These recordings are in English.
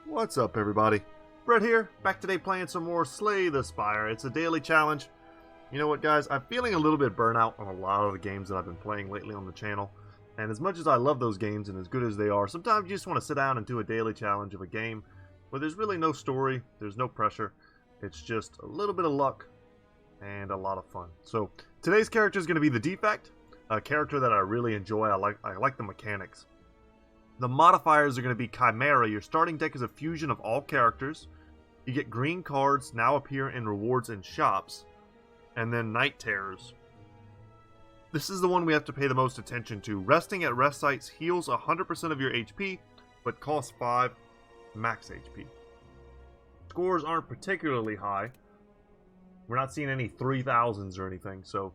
What's up, everybody? Brett here, back today playing some more Slay the Spire. It's a daily challenge. You know what, guys? I'm feeling a little bit burnout on a lot of the games that I've been playing lately on the channel. And as much as I love those games and as good as they are, sometimes you just want to sit down and do a daily challenge of a game where there's really no story, there's no pressure. It's just a little bit of luck and a lot of fun. So today's character is going to be the Defect, a character that I really enjoy. I like the mechanics. The modifiers are going to be Chimera. Your starting deck is a fusion of all characters. You get green cards now appear in rewards and shops. And then Night Terrors. This is the one we have to pay the most attention to. Resting at rest sites heals 100% of your HP, but costs 5 max HP. Scores aren't particularly high. We're not seeing any 3000s or anything, so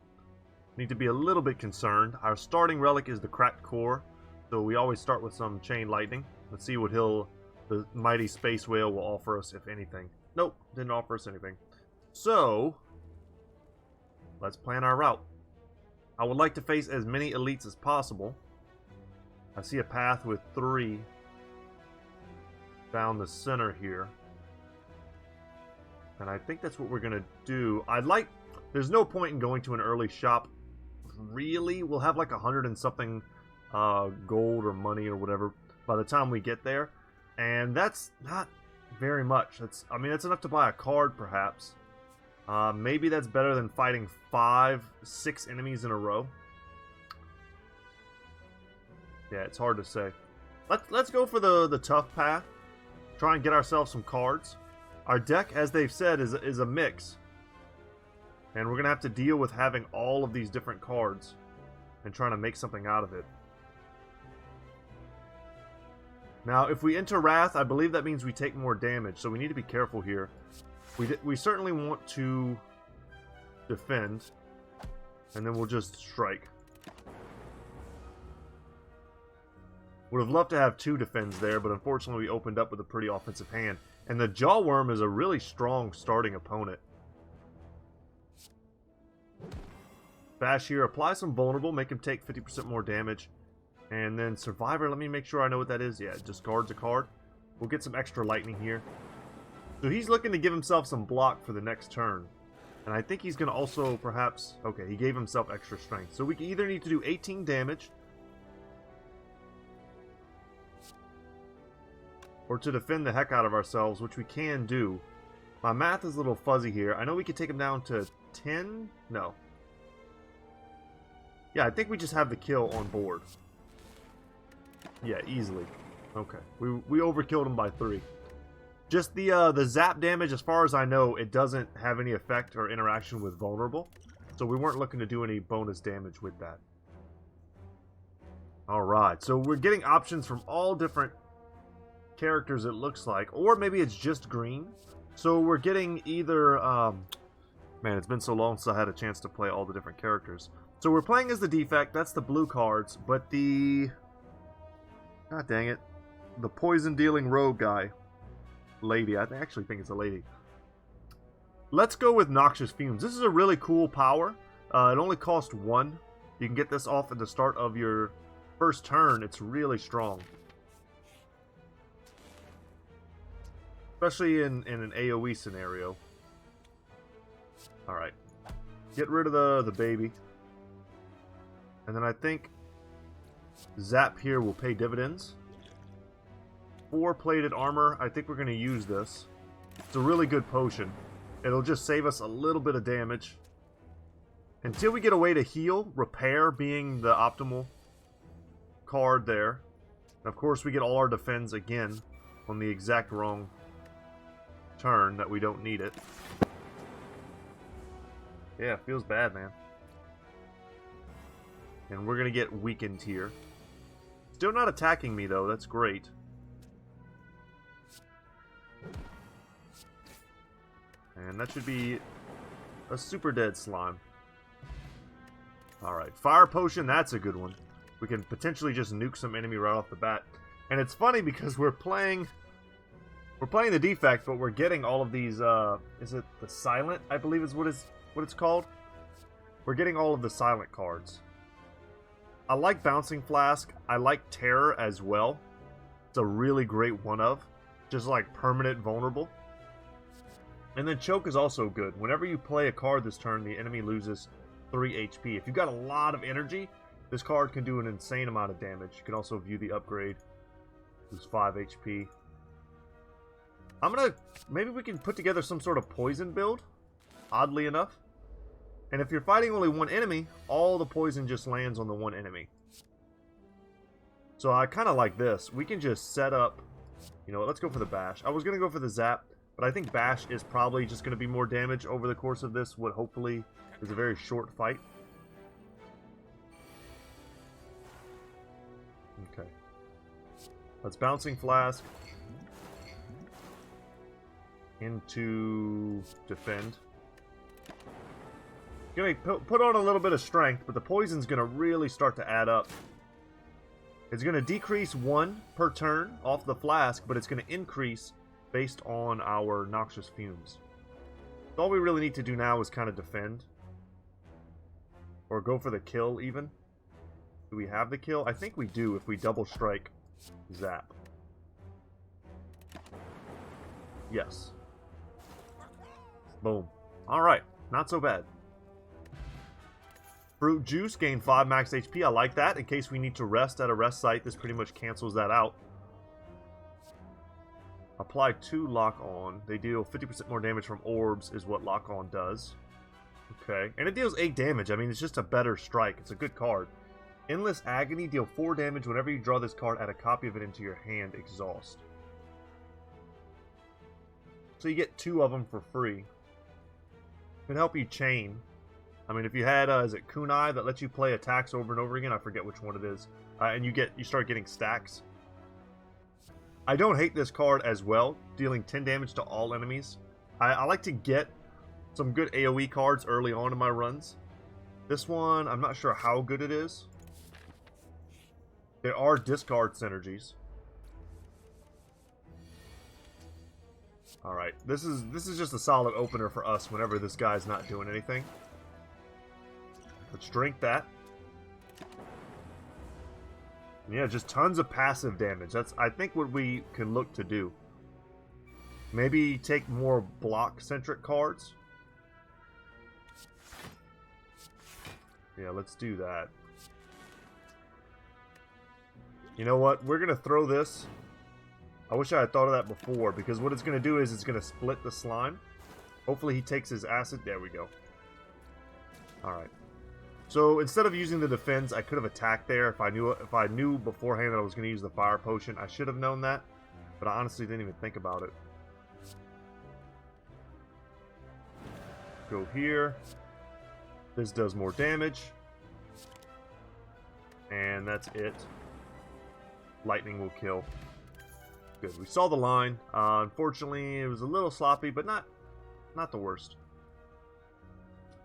need to be a little bit concerned. Our starting relic is the Cracked Core. So we always start with some Chain Lightning. Let's see what the Mighty Space Whale will offer us, if anything. Nope, didn't offer us anything. So, let's plan our route. I would like to face as many elites as possible. I see a path with 3 down the center here. And I think that's what we're going to do. There's no point in going to an early shop. Really, we'll have like 100 and something gold or money or whatever by the time we get there, and that's not very much. That's enough to buy a card, perhaps. Maybe that's better than fighting 5-6 enemies in a row. Yeah, it's hard to say. Let's go for the tough path. Try and get ourselves some cards. Our deck, as they've said, is a mix, and we're gonna have to deal with having all of these different cards and trying to make something out of it. Now, if we enter Wrath, I believe that means we take more damage, so we need to be careful here. We certainly want to defend, and then we'll just strike. Would have loved to have 2 defends there, but unfortunately we opened up with a pretty offensive hand. And the Jawworm is a really strong starting opponent. Bash here, apply some vulnerable, make him take 50% more damage. And then Survivor, let me make sure I know what that is. Yeah, discards a card. We'll get some extra lightning here. So he's looking to give himself some block for the next turn. And I think he's going to also perhaps... Okay, he gave himself extra strength. So we either need to do 18 damage, or to defend the heck out of ourselves, which we can do. My math is a little fuzzy here. I know we could take him down to 10? No. Yeah, I think we just have the kill on board. Yeah, easily. Okay. We overkilled him by 3. Just the zap damage, as far as I know, it doesn't have any effect or interaction with vulnerable. So we weren't looking to do any bonus damage with that. Alright, so we're getting options from all different characters, it looks like. Or maybe it's just green. So we're getting either... man, it's been so long since I had a chance to play all the different characters. So we're playing as the Defect, that's the blue cards, but the... God dang it. The poison-dealing rogue guy. Lady. I actually think it's a lady. Let's go with Noxious Fumes. This is a really cool power. It only costs 1. You can get this off at the start of your first turn. It's really strong. Especially in an AoE scenario. Alright. Get rid of the baby. And then I think Zap here will pay dividends. 4 plated armor. I think we're going to use this. It's a really good potion. It'll just save us a little bit of damage. Until we get a way to heal, repair being the optimal card there. And of course we get all our defense again on the exact wrong turn that we don't need it. Yeah, it feels bad, man. And we're going to get weakened here. Still not attacking me, though. That's great. And that should be a super dead slime. Alright, Fire Potion, that's a good one. We can potentially just nuke some enemy right off the bat. And it's funny because we're playing the Defect, but we're getting all of these, is it the Silent, I believe is what it's called? We're getting all of the Silent cards. I like Bouncing Flask. I like Terror as well. It's a really great one-of. just like permanent vulnerable. And then choke is also good. Whenever you play a card this turn, the enemy loses 3 HP. If you've got a lot of energy, this card can do an insane amount of damage. You can also view the upgrade. Lose 5 HP. Maybe we can put together some sort of poison build, oddly enough. And if you're fighting only one enemy, all the poison just lands on the one enemy. So I kind of like this. We can just set up, you know what, let's go for the bash. I was going to go for the zap, but I think bash is probably just going to be more damage over the course of this, what hopefully is a very short fight. Okay. Let's Bouncing Flask into Defend. Gonna put on a little bit of strength, but the poison's gonna really start to add up. It's gonna decrease 1 per turn off the flask, but it's gonna increase based on our noxious fumes. So all we really need to do now is kind of defend. Or go for the kill even. Do we have the kill? I think we do if we double strike zap. Yes. Boom. Alright, not so bad. Fruit Juice, gain 5 max HP. I like that. In case we need to rest at a rest site, this pretty much cancels that out. Apply 2 Lock On. They deal 50% more damage from orbs is what Lock On does. Okay. And it deals 8 damage. I mean, it's just a better strike. It's a good card. Endless Agony, deal 4 damage whenever you draw this card, add a copy of it into your hand, exhaust. So you get 2 of them for free. Can help you chain. I mean, if you had, is it Kunai that lets you play attacks over and over again? I forget which one it is. And you start getting stacks. I don't hate this card as well, dealing 10 damage to all enemies. I like to get some good AoE cards early on in my runs. This one, I'm not sure how good it is. There are discard synergies. Alright, this is just a solid opener for us whenever this guy's not doing anything. Let's drink that. Yeah, just tons of passive damage. That's, I think, what we can look to do. Maybe take more block-centric cards. Yeah, let's do that. You know what? We're going to throw this. I wish I had thought of that before, because what it's going to do is it's going to split the slime. Hopefully he takes his acid. There we go. Alright. So instead of using the defense, I could have attacked there if I knew beforehand that I was going to use the fire potion. I should have known that, but I honestly didn't even think about it. Go here. This does more damage. And that's it. Lightning will kill. Good. We saw the line. Unfortunately, it was a little sloppy, but not the worst.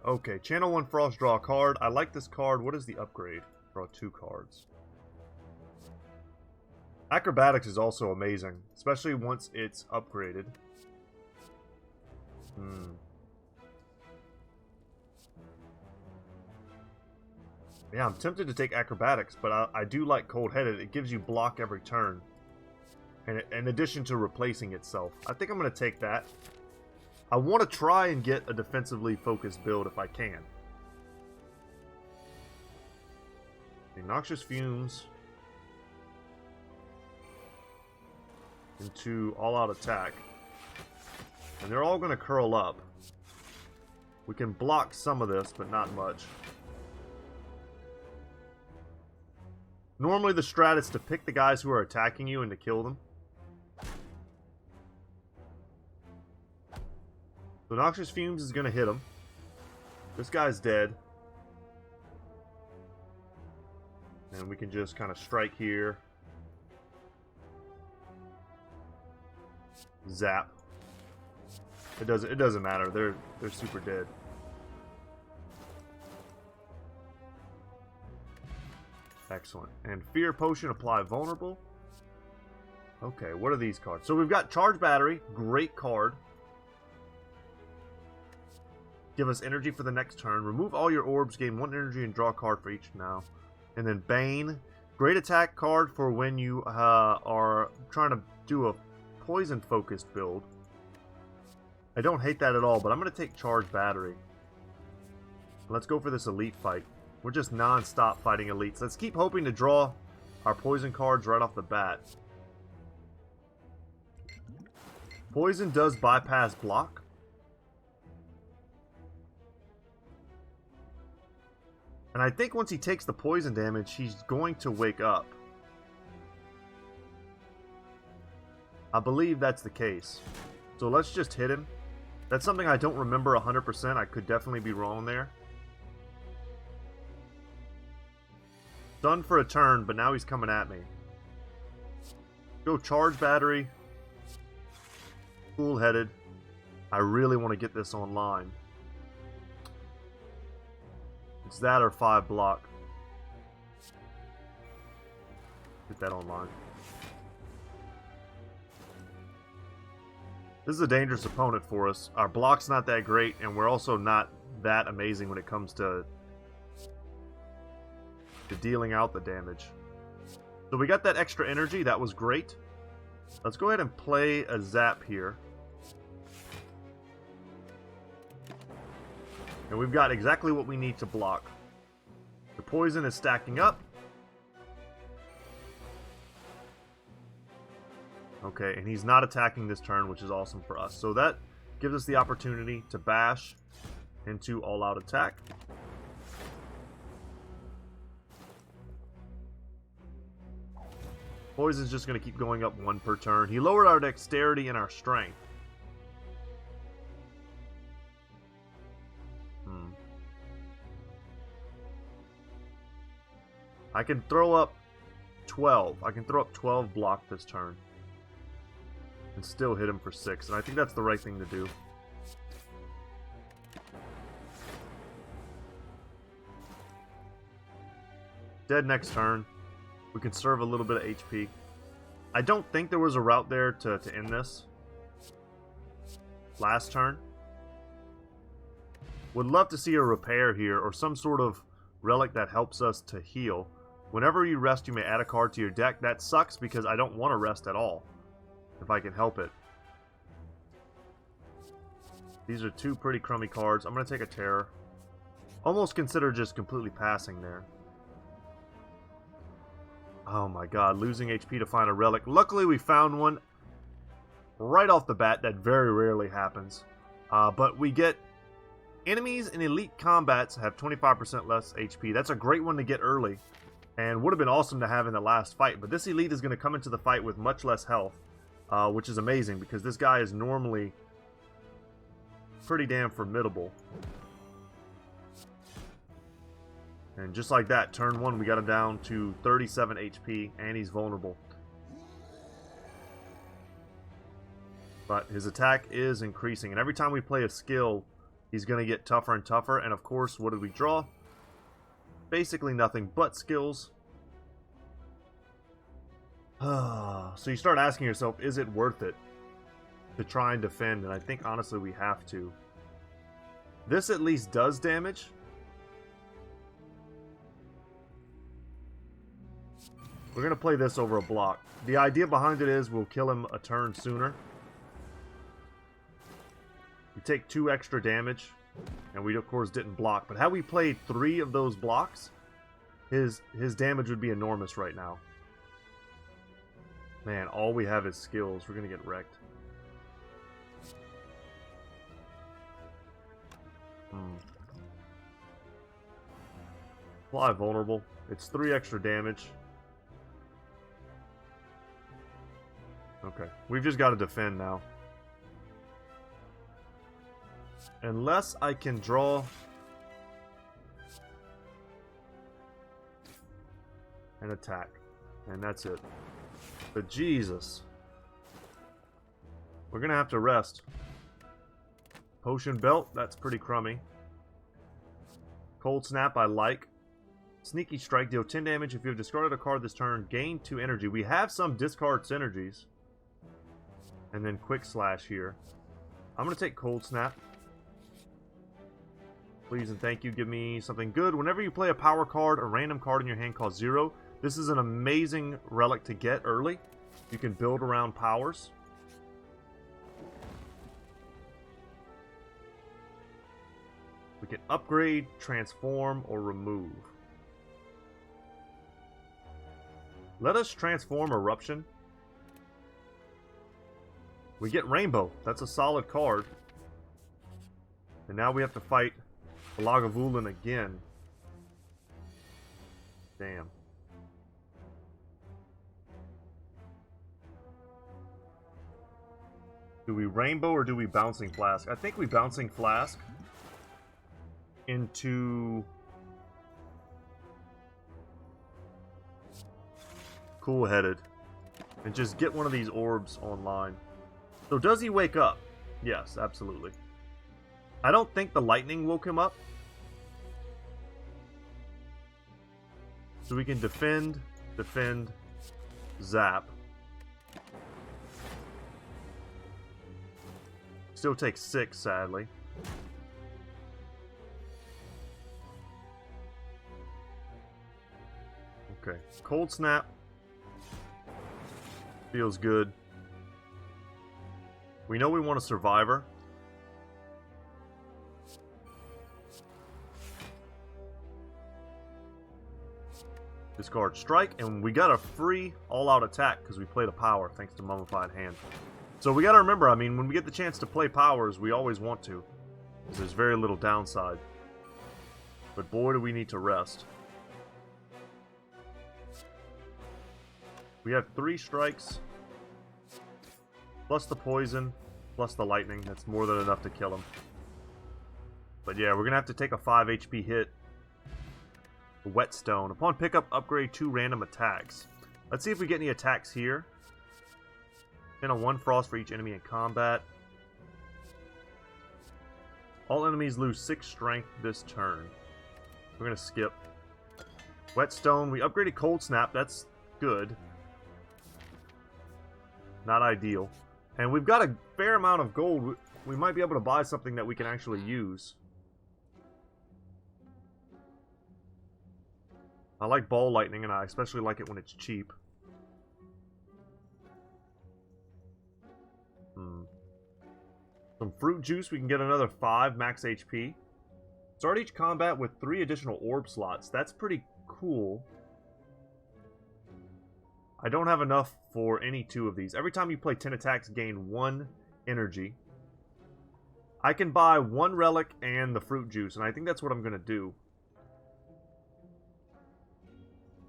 Okay, Channel 1 Frost, draw a card. I like this card. What is the upgrade? Draw 2 cards. Acrobatics is also amazing, especially once it's upgraded. Yeah, I'm tempted to take Acrobatics, but I do like Cold-Headed. It gives you block every turn. And in addition to replacing itself. I think I'm going to take that. I want to try and get a defensively focused build if I can. The Noxious Fumes into all-out attack. And they're all going to curl up. We can block some of this, but not much. Normally the strat is to pick the guys who are attacking you and to kill them. So Noxious Fumes is going to hit him. This guy's dead. And we can just kind of strike here. Zap. It doesn't matter. They're super dead. Excellent. And Fear Potion, apply vulnerable. Okay, what are these cards? So we've got Charge Battery, great card. Give us energy for the next turn. Remove all your orbs, gain 1 energy, and draw a card for each now. And then Bane, great attack card for when you are trying to do a poison-focused build. I don't hate that at all, but I'm going to take Charge Battery. Let's go for this elite fight. We're just non-stop fighting elites. Let's keep hoping to draw our poison cards right off the bat. Poison does bypass block. And I think once he takes the poison damage, he's going to wake up. I believe that's the case. So let's just hit him. That's something I don't remember 100%. I could definitely be wrong there. Done for a turn, but now he's coming at me. Go Charge Battery. Cool-headed. I really want to get this online. It's that or 5 block. Get that online. This is a dangerous opponent for us. Our block's not that great, and we're also not that amazing when it comes to dealing out the damage. So we got that extra energy. That was great. Let's go ahead and play a zap here. And we've got exactly what we need to block. The poison is stacking up. Okay, and he's not attacking this turn, which is awesome for us. So that gives us the opportunity to bash into all-out attack. Poison's just going to keep going up 1 per turn. He lowered our dexterity and our strength. I can throw up 12. I can throw up 12 block this turn. And still hit him for 6. And I think that's the right thing to do. Dead next turn. We can serve a little bit of HP. I don't think there was a route there to end this. Last turn. Would love to see a repair here or some sort of relic that helps us to heal. Whenever you rest, you may add a card to your deck. That sucks because I don't want to rest at all, if I can help it. These are 2 pretty crummy cards. I'm going to take a Terror. Almost consider just completely passing there. Oh my god, losing HP to find a relic. Luckily we found one right off the bat. That very rarely happens. But we get enemies in elite combats have 25% less HP. That's a great one to get early. And would have been awesome to have in the last fight. But this elite is going to come into the fight with much less health. Which is amazing because this guy is normally pretty damn formidable. And just like that, turn 1 we got him down to 37 HP and he's vulnerable. But his attack is increasing. And every time we play a skill, he's going to get tougher and tougher. And of course, what did we draw? Basically nothing but skills. So you start asking yourself, is it worth it to try and defend? And I think honestly we have to. This at least does damage. We're going to play this over a block. The idea behind it is we'll kill him a turn sooner. We take 2 extra damage. And we, of course, didn't block. But had we played 3 of those blocks, his damage would be enormous right now. Man, all we have is skills. We're going to get wrecked. Fly vulnerable. It's 3 extra damage. Okay. We've just got to defend now. Unless I can draw an attack. And that's it. But Jesus. We're going to have to rest. Potion Belt, that's pretty crummy. Cold Snap, I like. Sneaky Strike, deal 10 damage. If you have discarded a card this turn, gain 2 energy. We have some discard synergies. And then Quick Slash here. I'm going to take Cold Snap. Please and thank you, give me something good. Whenever you play a power card, a random card in your hand costs 0. This is an amazing relic to get early. You can build around powers. We can upgrade, transform, or remove. Let us transform Eruption. We get Rainbow. That's a solid card. And now we have to fight Lagavulin again. Damn. Do we Rainbow or do we Bouncing Flask? I think we Bouncing Flask into Cool-Headed and just get one of these orbs online. So does he wake up? Yes, absolutely. I don't think the lightning woke him up. So we can defend, zap. Still takes 6, sadly. Okay, Cold Snap. Feels good. We know we want a Survivor. Discard Strike, and we got a free all-out attack because we played a power thanks to Mummified Hand. So we got to remember, I mean, when we get the chance to play powers, we always want to, because there's very little downside. But boy, do we need to rest. We have 3 strikes, plus the poison, plus the lightning. That's more than enough to kill him. But yeah, we're going to have to take a 5 HP hit. Whetstone. Upon pickup, upgrade 2 random attacks. Let's see if we get any attacks here. And a 1 frost for each enemy in combat. All enemies lose 6 strength this turn. We're going to skip. Whetstone. We upgraded Cold Snap. That's good. Not ideal. And we've got a fair amount of gold. We might be able to buy something that we can actually use. I like Ball Lightning, and I especially like it when it's cheap. Some Fruit Juice, we can get another 5 max HP. Start each combat with 3 additional orb slots. That's pretty cool. I don't have enough for any 2 of these. Every time you play 10 attacks, gain 1 energy. I can buy 1 relic and the Fruit Juice, and I think that's what I'm going to do.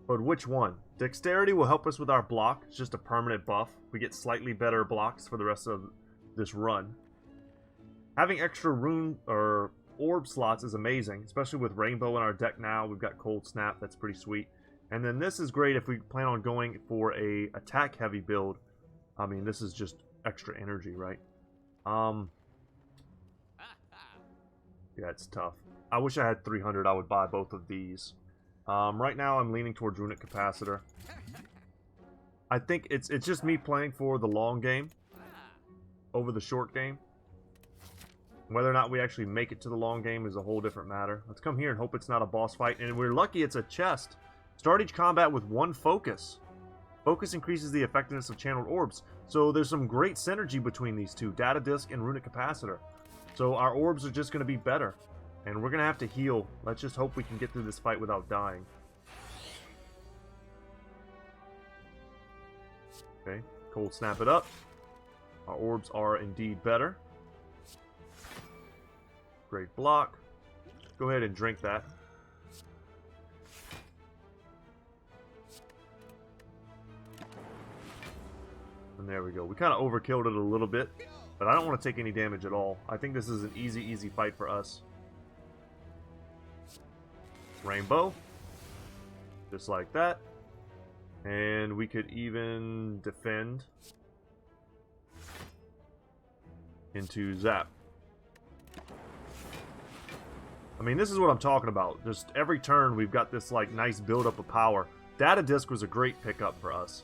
But which one? Dexterity will help us with our block. It's just a permanent buff. We get slightly better blocks for the rest of this run. Having extra rune or orb slots is amazing, especially with Rainbow in our deck now. We've got Cold Snap. That's pretty sweet. And then this is great if we plan on going for a attack heavy build. I mean, this is just extra energy, right? Yeah, it's tough. I wish I had 300. I would buy both of these. Right now, I'm leaning towards Runic Capacitor. I think it's just me playing for the long game over the short game. Whether or not we actually make it to the long game is a whole different matter. Let's come here and hope it's not a boss fight. And we're lucky it's a chest. Start each combat with 1 focus. Focus increases the effectiveness of channeled orbs. So there's some great synergy between these two, Data Disc and Runic Capacitor. So our orbs are just going to be better. And we're going to have to heal. Let's just hope we can get through this fight without dying. Okay, Cold Snap it up. Our orbs are indeed better. Great block. Go ahead and drink that. And there we go. We kind of overkilled it a little bit, but I don't want to take any damage at all. I think this is an easy fight for us. Rainbow. Just like that. And we could even defend into Zap. I mean, this is what I'm talking about. Just every turn we've got this like nice buildup of power. Data Disc was a great pickup for us.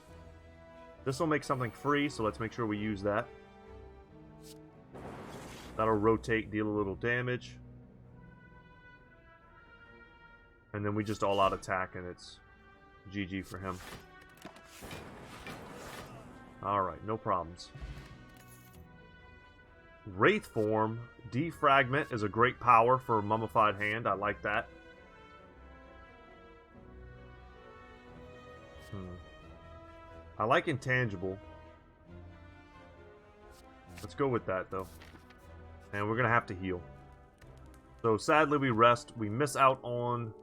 This will make something free, so let's make sure we use that. That'll rotate, deal a little damage. And then we just all out attack, and it's GG for him. Alright, no problems. Wraith form Defragment is a great power for a mummified hand. I like that. I like Intangible. Let's go with that, though. And we're going to have to heal. So sadly, we rest. We miss out on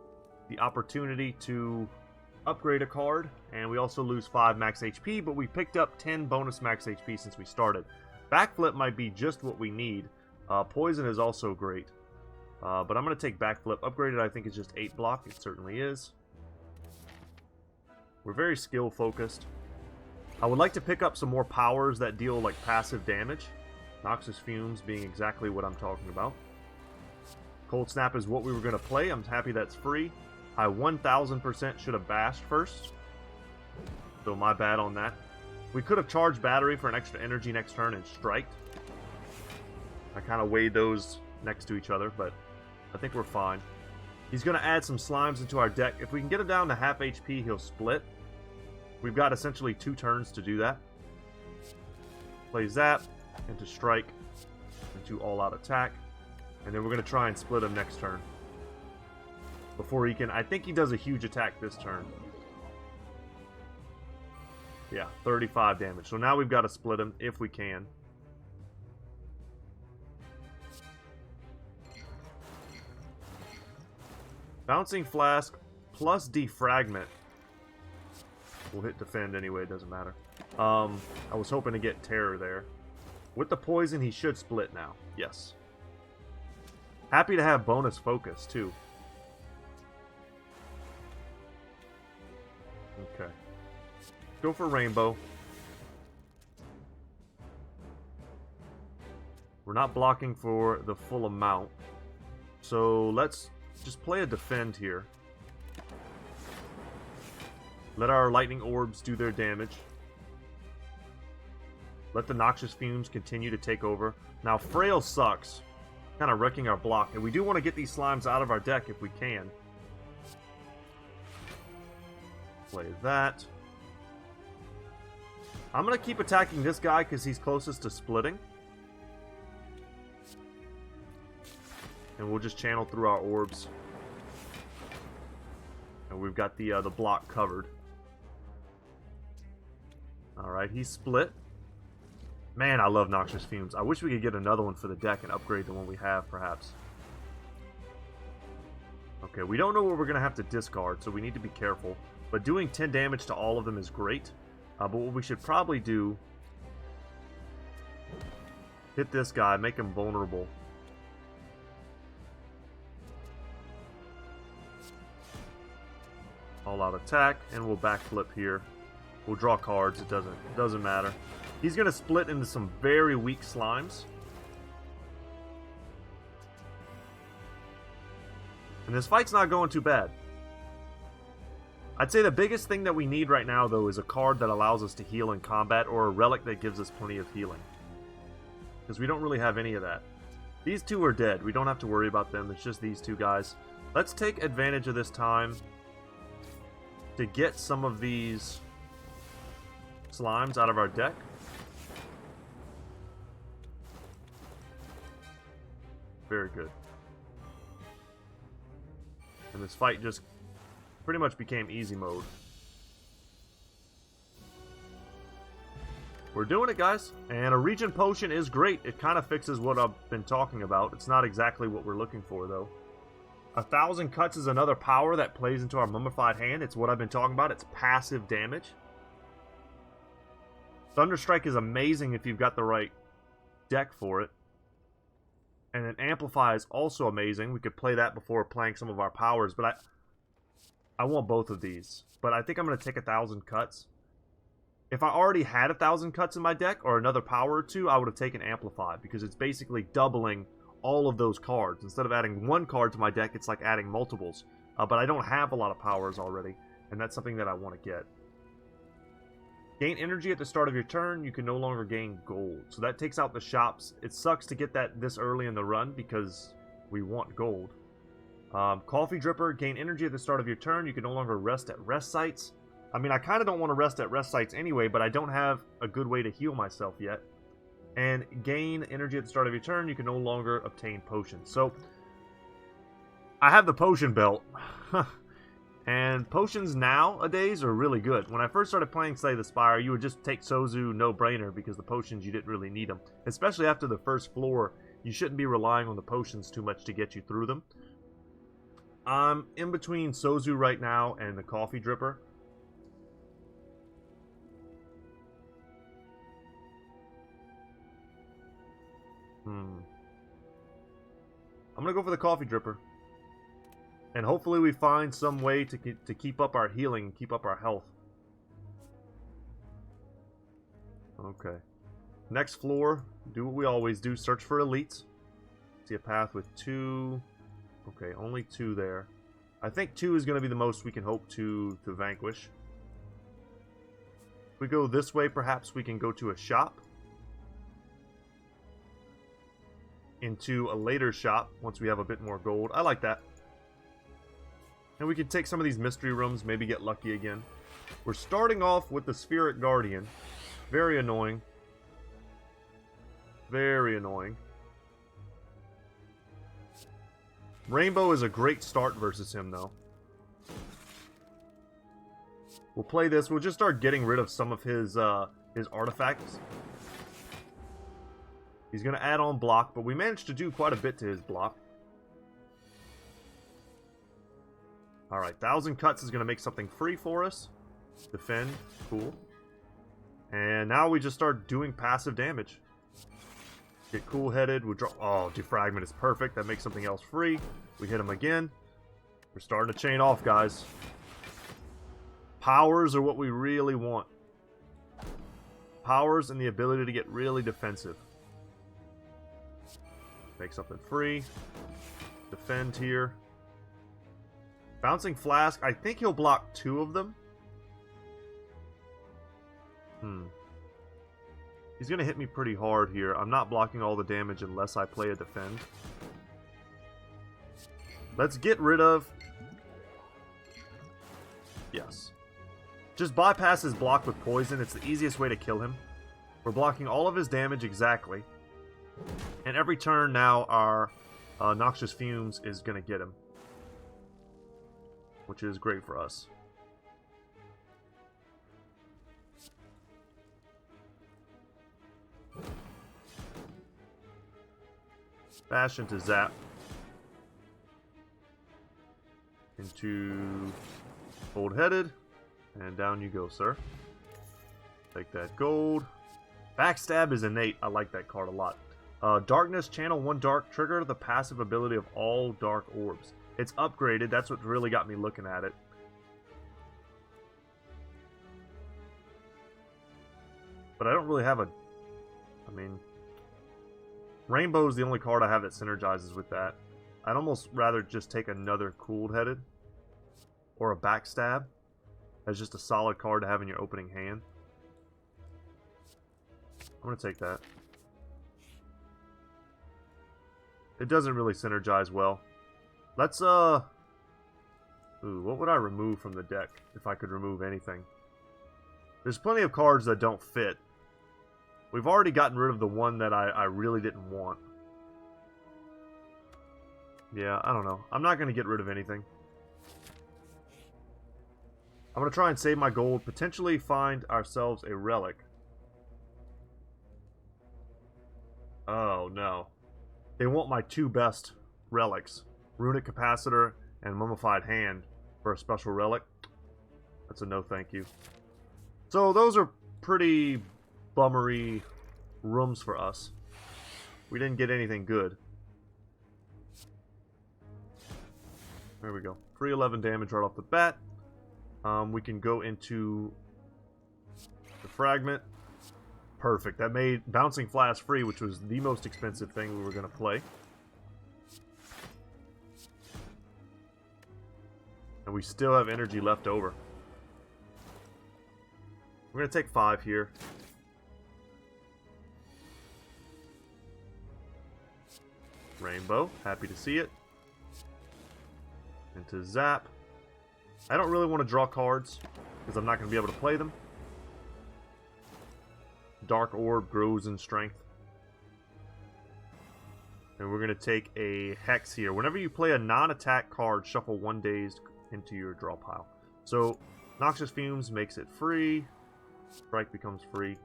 the opportunity to upgrade a card. And we also lose 5 max HP, but we picked up 10 bonus max HP since we started. Backflip might be just what we need. Poison is also great. But I'm going to take Backflip. Upgraded, I think, is just 8 block. It certainly is. We're very skill focused. I would like to pick up some more powers that deal like passive damage. Noxious Fumes being exactly what I'm talking about. Cold Snap is what we were going to play. I'm happy that's free. I 1000% should have bashed first. So my bad on that. We could have charged battery for an extra energy next turn and striked. I kind of weighed those next to each other, but I think we're fine. He's going to add some slimes into our deck. If we can get him down to half HP, he'll split. We've got essentially 2 turns to do that. Play Zap into Strike into All-Out Attack. And then we're going to try and split him next turn. Before he can... I think he does a huge attack this turn. Yeah, 35 damage. So now we've got to split him if we can. Bouncing Flask plus Defragment. We'll hit defend anyway, it doesn't matter. I was hoping to get Terror there. With the poison, he should split now. Yes. Happy to have bonus focus, too. Okay. Go for Rainbow. We're not blocking for the full amount. So let's just play a defend here. Let our lightning orbs do their damage. Let the Noxious Fumes continue to take over. Now, Frail sucks. Kind of wrecking our block. And we do want to get these slimes out of our deck if we can. Play that. I'm going to keep attacking this guy because he's closest to splitting. And we'll just channel through our orbs. And we've got the block covered. Alright, he's split. Man, I love Noxious Fumes. I wish we could get another one for the deck and upgrade the one we have, perhaps. Okay, we don't know what we're going to have to discard, so we need to be careful. But doing 10 damage to all of them is great. But what we should probably do... hit this guy, make him vulnerable. All-out attack, and we'll backflip here. We'll draw cards, it doesn't matter. He's going to split into some very weak slimes. And this fight's not going too bad. I'd say the biggest thing that we need right now, though, is a card that allows us to heal in combat, or a relic that gives us plenty of healing. Because we don't really have any of that. These two are dead. We don't have to worry about them. It's just these two guys. Let's take advantage of this time to get some of these slimes out of our deck. Very good. And this fight just pretty much became easy mode. We're doing it, guys. And a regen potion is great. It kind of fixes what I've been talking about. It's not exactly what we're looking for, though. 1,000 cuts is another power that plays into our mummified hand. It's what I've been talking about. It's passive damage. Thunderstrike is amazing if you've got the right deck for it. And then Amplify is also amazing. We could play that before playing some of our powers, but I want both of these. But I think I'm going to take 1,000 cuts. If I already had 1,000 cuts in my deck, or another power or two, I would have taken Amplify, because it's basically doubling all of those cards. Instead of adding one card to my deck, it's like adding multiples. But I don't have a lot of powers already, and that's something that I want to get. Gain energy at the start of your turn, you can no longer gain gold. So that takes out the shops. It sucks to get that this early in the run, because we want gold. Coffee Dripper, gain energy at the start of your turn, you can no longer rest at rest sites. I mean, I kind of don't want to rest at rest sites anyway, but I don't have a good way to heal myself yet. And gain energy at the start of your turn. You can no longer obtain potions. So, I have the potion belt. And potions nowadays are really good. When I first started playing Slay the Spire, you would just take Sozu no-brainer because the potions, you didn't really need them. Especially after the first floor, you shouldn't be relying on the potions too much to get you through them. I'm in between Sozu right now and the coffee dripper. I'm gonna go for the coffee dripper. And hopefully we find some way to keep up our healing and keep up our health. Okay. Next floor, do what we always do. Search for elites. See a path with 2. Okay, only 2 there. I think 2 is going to be the most we can hope to vanquish. If we go this way, perhaps we can go to a shop. Into a later shop once we have a bit more gold. I like that. And we can take some of these mystery rooms, maybe get lucky again. We're starting off with the Spirit Guardian. Very annoying. Very annoying. Rainbow is a great start versus him, though. We'll play this. We'll just start getting rid of some of his artifacts. He's going to add on block, but we managed to do quite a bit to his block. Alright, 1,000 cuts is going to make something free for us. Defend, cool. And now we just start doing passive damage. Get cool-headed, we draw... Oh, defragment is perfect. That makes something else free. We hit him again. We're starting to chain off, guys. Powers are what we really want. Powers and the ability to get really defensive. Make something free. Defend here. Bouncing Flask. I think he'll block 2 of them. He's going to hit me pretty hard here. I'm not blocking all the damage unless I play a defend. Let's get rid of... Yes. Just bypass his block with poison. It's the easiest way to kill him. We're blocking all of his damage exactly. And every turn now our Noxious Fumes is going to get him. Which is great for us. Bash into Zap. Into Cold-Headed. And down you go, sir. Take that gold. Backstab is innate. I like that card a lot. Darkness, channel 1 dark, trigger the passive ability of all dark orbs. It's upgraded. That's what really got me looking at it. But I don't really have a... I mean... Rainbow is the only card I have that synergizes with that. I'd almost rather just take another Cold-Headed. Or a Backstab. As just a solid card to have in your opening hand. I'm going to take that. It doesn't really synergize well. Let's, Ooh, what would I remove from the deck if I could remove anything? There's plenty of cards that don't fit. We've already gotten rid of the one that I really didn't want. Yeah, I don't know. I'm not going to get rid of anything. I'm going to try and save my gold. Potentially find ourselves a relic. Oh, no. They want my 2 best relics. Runic Capacitor and Mummified Hand for a special relic. That's a no thank you. So those are pretty bummery rooms for us. We didn't get anything good. There we go. Free 11 damage right off the bat. We can go into the Fragment. Perfect. That made Bouncing Flask free, which was the most expensive thing we were going to play. And we still have energy left over. We're going to take 5 here. Rainbow. Happy to see it. Into Zap. I don't really want to draw cards because I'm not going to be able to play them. Dark Orb grows in strength. And we're going to take a Hex here. Whenever you play a non-attack card, shuffle 1 dazed into your draw pile. So, Noxious Fumes makes it free. Strike becomes free.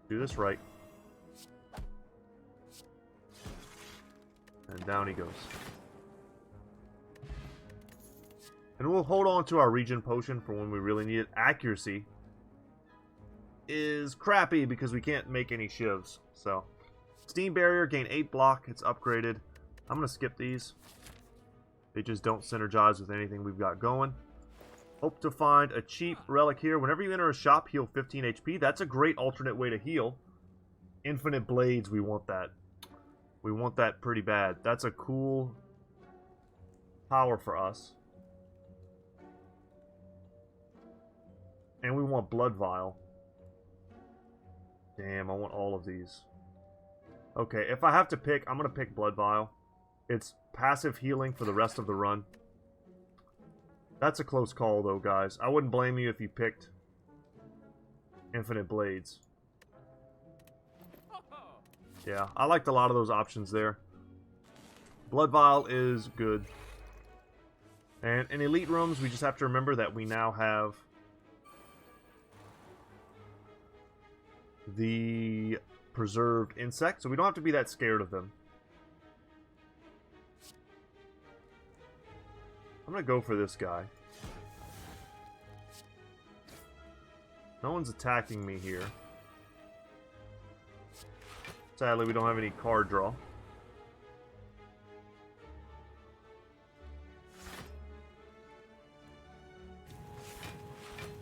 Do this right. And down he goes. And we'll hold on to our Regen Potion for when we really need it. Accuracy is crappy because we can't make any shivs. So, Steam Barrier, gain 8 block. It's upgraded. I'm going to skip these. They just don't synergize with anything we've got going. Hope to find a cheap relic here. Whenever you enter a shop, heal 15 HP. That's a great alternate way to heal. Infinite Blades, we want that. We want that pretty bad. That's a cool power for us. And we want Blood Vial. Damn, I want all of these. Okay, if I have to pick, I'm going to pick Blood Vial. It's passive healing for the rest of the run. That's a close call, though, guys. I wouldn't blame you if you picked Infinite Blades. Yeah, I liked a lot of those options there. Blood Vial is good. And in Elite Rooms, we just have to remember that we now have the Preserved Insect, so we don't have to be that scared of them. I'm going to go for this guy. No one's attacking me here. Sadly, we don't have any card draw.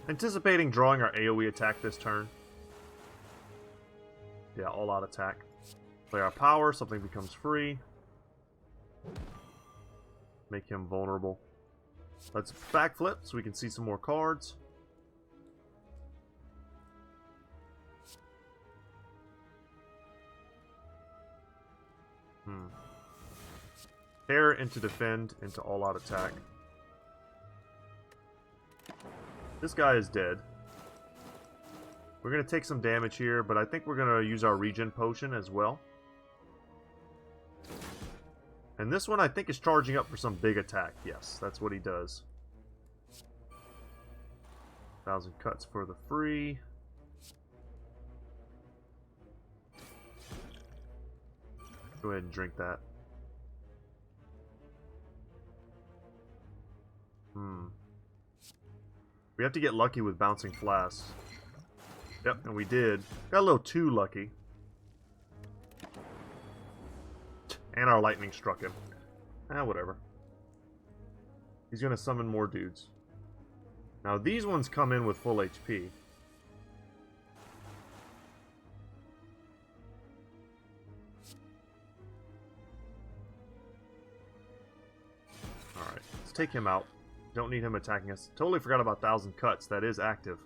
Anticipating drawing our AoE attack this turn. Yeah, all-out attack. Play our power, something becomes free. Make him vulnerable. Let's backflip so we can see some more cards. Terror into defend, into all-out attack. This guy is dead. We're going to take some damage here, but I think we're going to use our Regen Potion as well. And this one I think is charging up for some big attack. Yes, that's what he does. 1,000 cuts for the free. Go ahead and drink that. We have to get lucky with bouncing flasks. Yep, and we did. Got a little too lucky. And our lightning struck him. Whatever. He's going to summon more dudes. Now, these ones come in with full HP. Alright, let's take him out. Don't need him attacking us. Totally forgot about 1,000 cuts. That is active.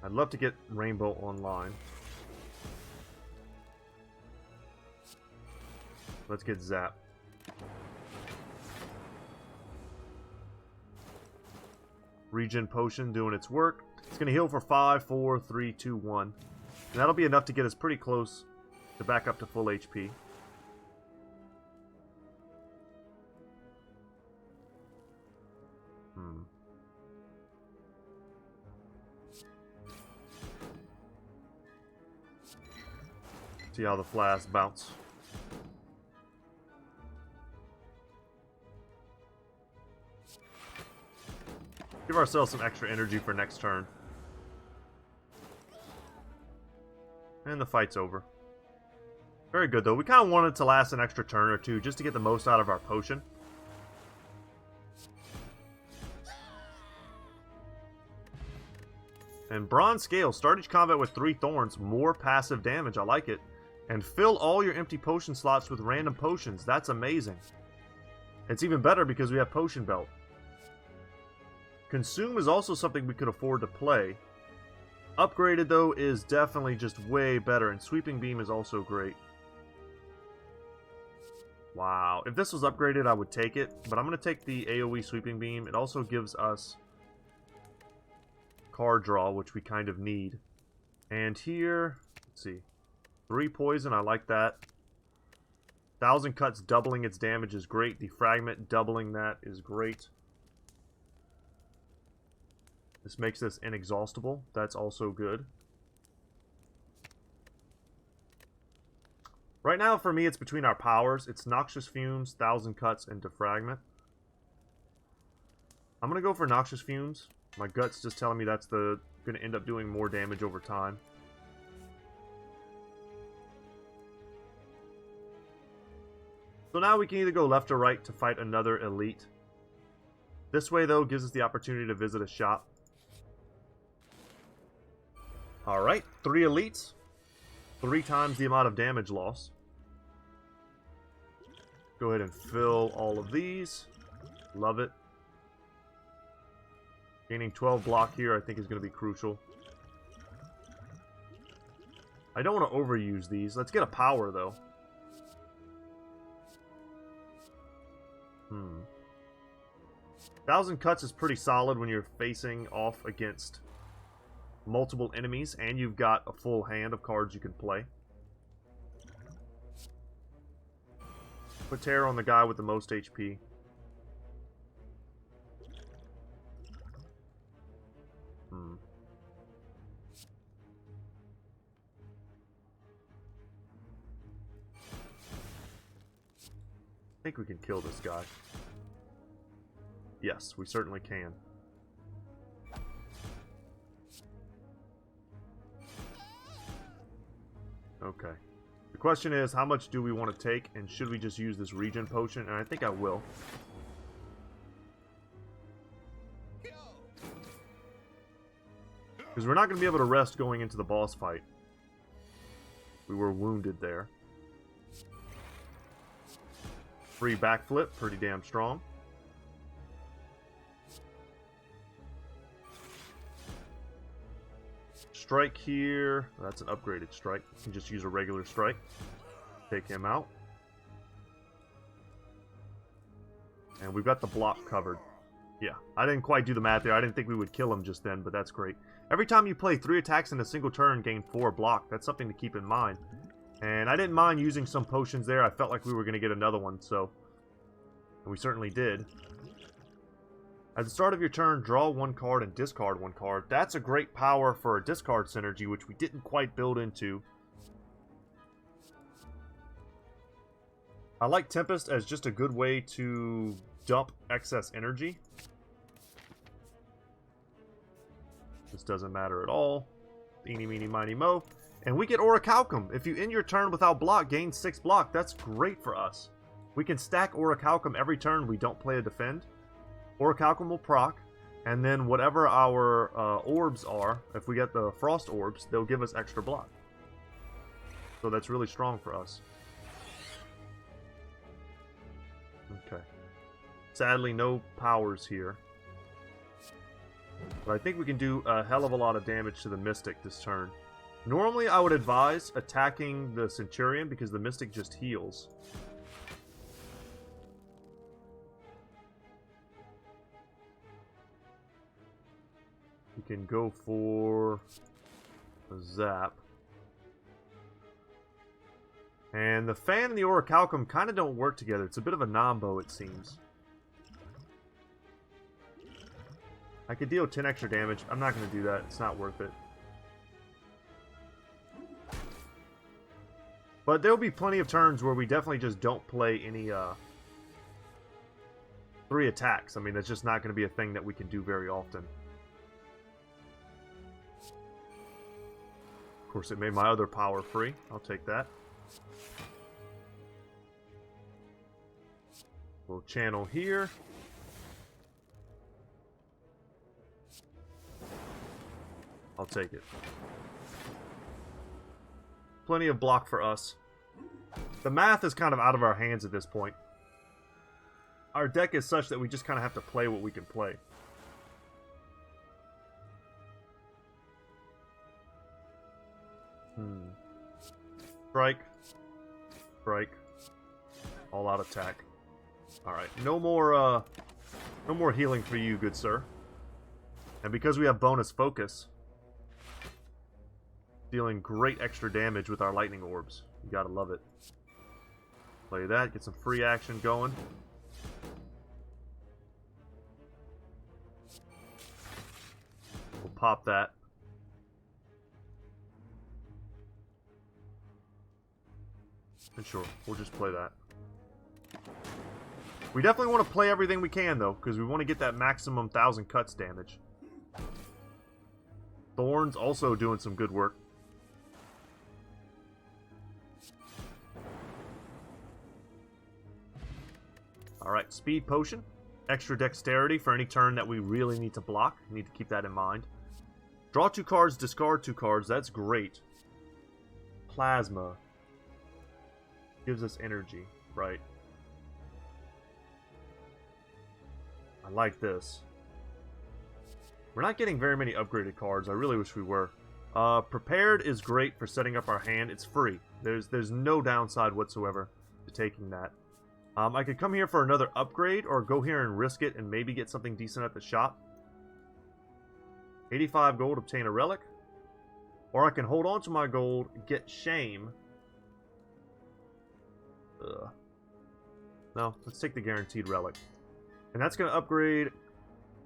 I'd love to get Rainbow online. Let's get Zap. Regen Potion doing its work. It's going to heal for 5, 4, 3, 2, 1. And that'll be enough to get us pretty close to back up to full HP. See how the flasks bounce. Give ourselves some extra energy for next turn. And the fight's over. Very good, though. We kind of wanted it to last an extra turn or two just to get the most out of our potion. And Bronze Scale. Start each combat with 3 thorns. More passive damage. I like it. And fill all your empty potion slots with random potions. That's amazing. It's even better because we have Potion Belt. Consume is also something we could afford to play. Upgraded, though, is definitely just way better. And Sweeping Beam is also great. Wow. If this was upgraded, I would take it. But I'm going to take the AoE Sweeping Beam. It also gives us card draw, which we kind of need. And here, let's see, 3 poison, I like that. 1,000 cuts doubling its damage is great. Defragment doubling that is great. This makes this inexhaustible. That's also good. Right now, for me, it's between our powers. It's Noxious Fumes, 1,000 cuts, and Defragment. I'm going to go for Noxious Fumes. My gut's just telling me that's going to end up doing more damage over time. So now we can either go left or right to fight another elite. This way, though, gives us the opportunity to visit a shop. Alright, 3 elites. 3 times the amount of damage loss. Go ahead and fill all of these. Love it. Gaining 12 block here I think is going to be crucial. I don't want to overuse these. Let's get a power, though. 1,000 cuts is pretty solid when you're facing off against multiple enemies and you've got a full hand of cards you can play. Put terror on the guy with the most HP. I think we can kill this guy. Yes, we certainly can. Okay. The question is, how much do we want to take, and should we just use this regen potion? And I think I will. Because we're not going to be able to rest going into the boss fight. We were wounded there. Free backflip, pretty damn strong. Strike here. That's an upgraded strike. You can just use a regular strike. Take him out. And we've got the block covered. Yeah, I didn't quite do the math there. I didn't think we would kill him just then, but that's great. Every time you play 3 attacks in a single turn, gain 4 block. That's something to keep in mind. And I didn't mind using some potions there. I felt like we were going to get another one, so... And we certainly did. At the start of your turn, draw 1 card and discard 1 card. That's a great power for a discard synergy, which we didn't quite build into. I like Tempest as just a good way to dump excess energy. This doesn't matter at all. Eeny, meeny, miny, mo. And we get Orichalcum. If you end your turn without block, gain 6 block. That's great for us. We can stack Orichalcum every turn we don't play a defend. Orichalcum will proc, and then whatever our orbs are, if we get the frost orbs, they'll give us extra block. So that's really strong for us. Okay. Sadly, no powers here. But I think we can do a hell of a lot of damage to the Mystic this turn. Normally, I would advise attacking the Centurion because the Mystic just heals. We can go for a zap. And the fan and the Orichalcum kind of don't work together. It's a bit of a nombo, it seems. I could deal 10 extra damage. I'm not going to do that. It's not worth it. But there'll be plenty of turns where we definitely just don't play any 3 attacks. I mean, that's just not going to be a thing that we can do very often. Of course, it made my other power free. I'll take that. We'll channel here. I'll take it. Plenty of block for us. The math is kind of out of our hands at this point. Our deck is such that we just kind of have to play what we can play. Strike. Strike. All out attack. Alright, no more healing for you, good sir. And because we have bonus focus, dealing great extra damage with our lightning orbs. You gotta love it. Play that, get some free action going. We'll pop that. And sure, we'll just play that. We definitely want to play everything we can, though, because we want to get that maximum 1,000 cuts damage. Thorns also doing some good work. Alright, speed potion. Extra dexterity for any turn that we really need to block. Need to keep that in mind. Draw 2 cards, discard 2 cards. That's great. Plasma. Gives us energy. Right. I like this. We're not getting very many upgraded cards. I really wish we were. Prepared is great for setting up our hand. It's free. There's no downside whatsoever to taking that. I could come here for another upgrade, or go here and risk it and maybe get something decent at the shop. 85 gold, obtain a relic. Or I can hold on to my gold, get shame. Ugh. No, let's take the guaranteed relic. And that's going to upgrade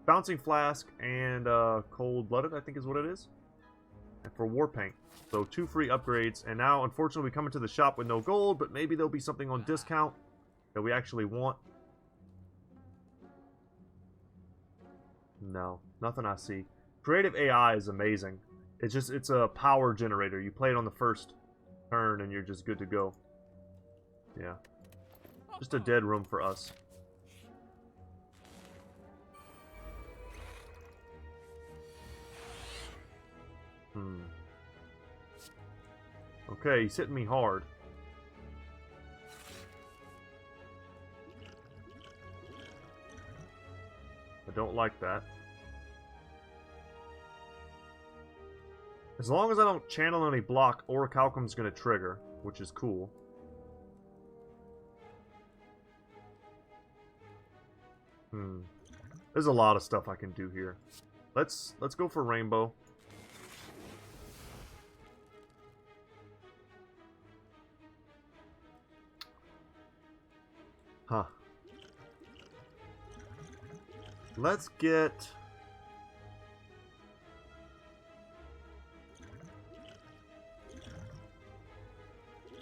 Bouncing Flask and Cold-Blooded, I think is what it is. And for Warpaint. So 2 free upgrades. And now, unfortunately, we come into the shop with no gold, but maybe there'll be something on discount that we actually want. No, nothing I see. Creative AI is amazing. It's a power generator. You play it on the first turn and you're just good to go. Yeah. Just a dead room for us. Okay, he's hitting me hard. I don't like that. As long as I don't channel any block, Orichalcum's going to trigger, which is cool. There's a lot of stuff I can do here. Let's go for Rainbow. Huh. Let's get...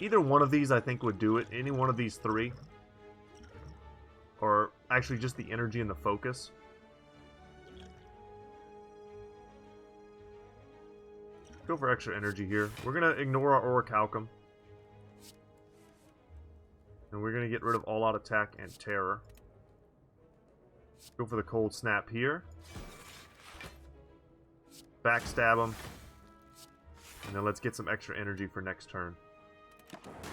either one of these I think would do it. Any one of these 3. Or actually just the energy and the focus. Go for extra energy here. We're going to ignore our Orichalcum. And we're going to get rid of all out attack and terror. Go for the cold snap here. Backstab him. And then let's get some extra energy for next turn.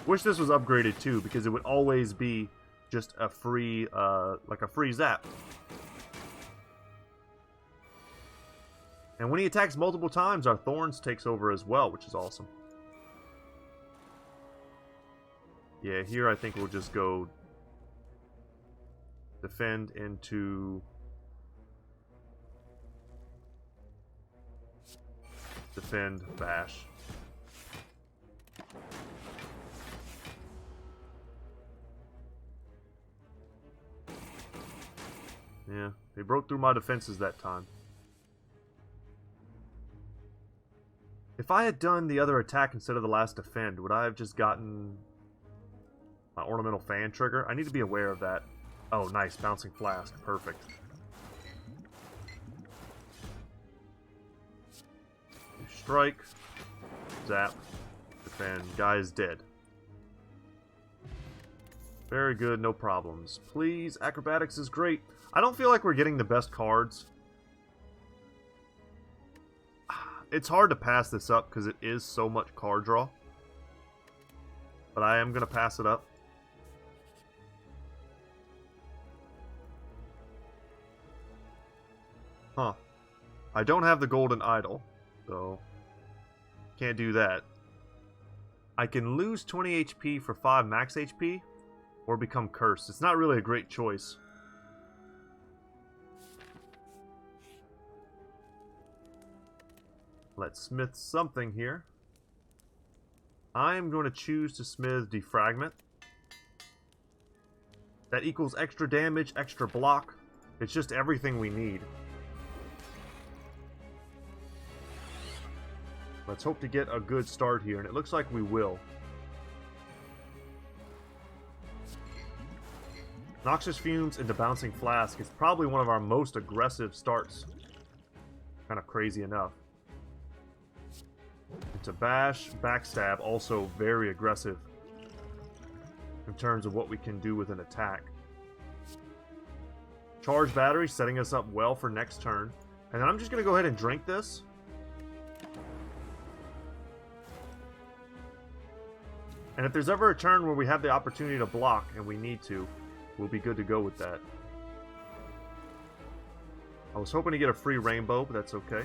Wish this was upgraded too, because it would always be just a free, like a free zap. And when he attacks multiple times, our Thorns takes over as well, which is awesome. Yeah, here I think we'll just go defend into defend, bash. Yeah, they broke through my defenses that time. If I had done the other attack instead of the last defend, would I have just gotten my ornamental fan trigger? I need to be aware of that. Oh, nice. Bouncing Flask. Perfect. Strike. Zap. Defend. Guy is dead. Very good. No problems. Please. Acrobatics is great. I don't feel like we're getting the best cards. It's hard to pass this up because it is so much card draw. But I am going to pass it up. Huh. I don't have the golden idol, so can't do that. I can lose 20 HP for 5 max HP, or become cursed. It's not really a great choice. Let's smith something here. I am going to choose to smith defragment. That equals extra damage, extra block. It's just everything we need. Let's hope to get a good start here, and it looks like we will. Noxious Fumes into Bouncing Flask is probably one of our most aggressive starts. Kind of crazy enough. Into Bash, Backstab, also very aggressive in terms of what we can do with an attack. Charge Battery, setting us up well for next turn. And then I'm just going to go ahead and drink this. And if there's ever a turn where we have the opportunity to block and we need to, we'll be good to go with that. I was hoping to get a free rainbow, but that's okay.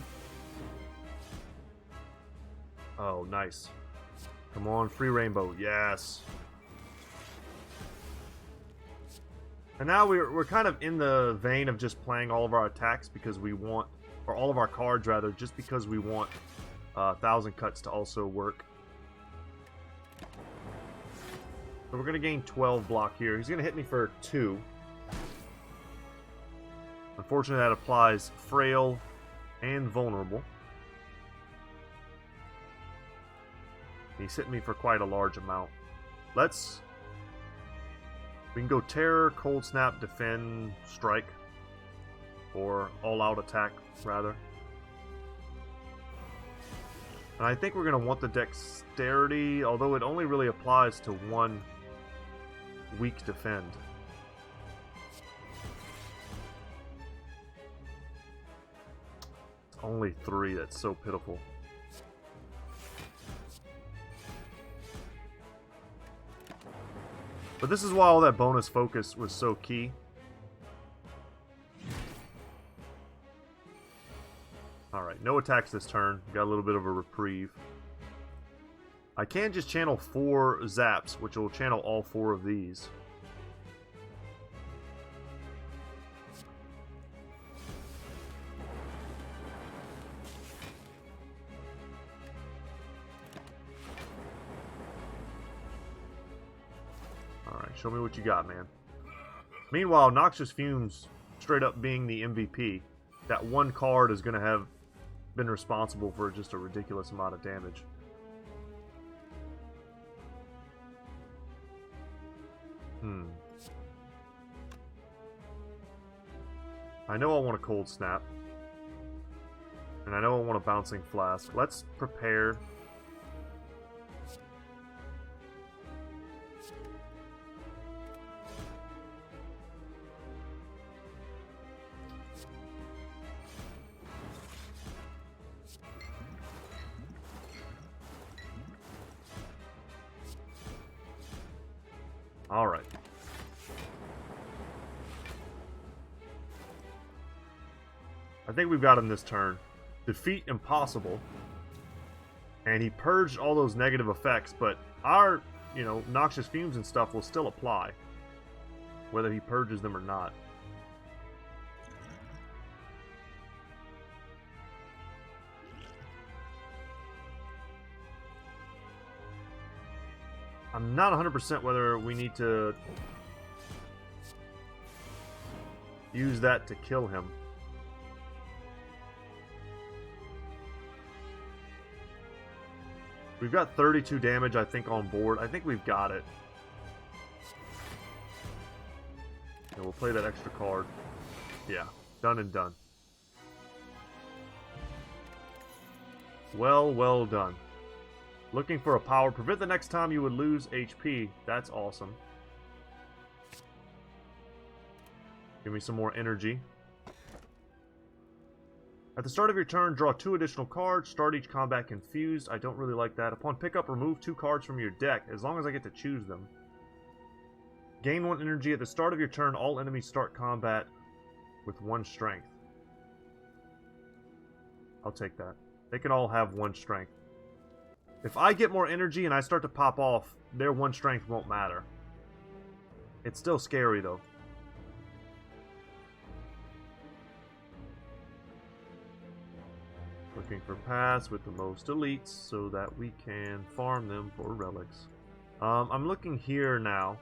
Oh, nice. Come on, free rainbow. Yes. And now we're kind of in the vein of just playing all of our attacks because we want, or all of our cards rather, just because we want 1,000 Cuts to also work. So we're going to gain 12 block here. He's going to hit me for 2. Unfortunately, that applies frail and vulnerable. He's hitting me for quite a large amount. We can go Terror, Cold Snap, Defend, Strike. Or All-Out Attack, rather. And I think we're going to want the Dexterity, although it only really applies to 1 weak defend. It's only 3, that's so pitiful. But this is why all that bonus focus was so key. Alright, no attacks this turn. Got a little bit of a reprieve. I can just channel 4 zaps, which will channel all 4 of these. Alright, show me what you got, man. Meanwhile, Noxious Fumes straight up being the MVP. That one card is going to have been responsible for just a ridiculous amount of damage. I know I want a Cold Snap. And I know I want a Bouncing Flask. Let's prepare. All right. I think we've got him this turn. Defeat impossible. And he purged all those negative effects, but our, Noxious Fumes and stuff will still apply. Whether he purges them or not. I'm not 100% whether we need to use that to kill him. We've got 32 damage, I think, on board. I think we've got it. And we'll play that extra card. Yeah, done and done. Well done. Looking for a power. Prevent the next time you would lose HP. That's awesome. Give me some more energy. At the start of your turn, draw 2 additional cards. Start each combat confused. I don't really like that. Upon pickup, remove 2 cards from your deck, as long as I get to choose them. Gain 1 energy. At the start of your turn, all enemies start combat with 1 strength. I'll take that. They can all have 1 strength. If I get more energy and I start to pop off, their 1 strength won't matter. It's still scary, though. Looking for paths with the most elites so that we can farm them for relics. I'm looking here now.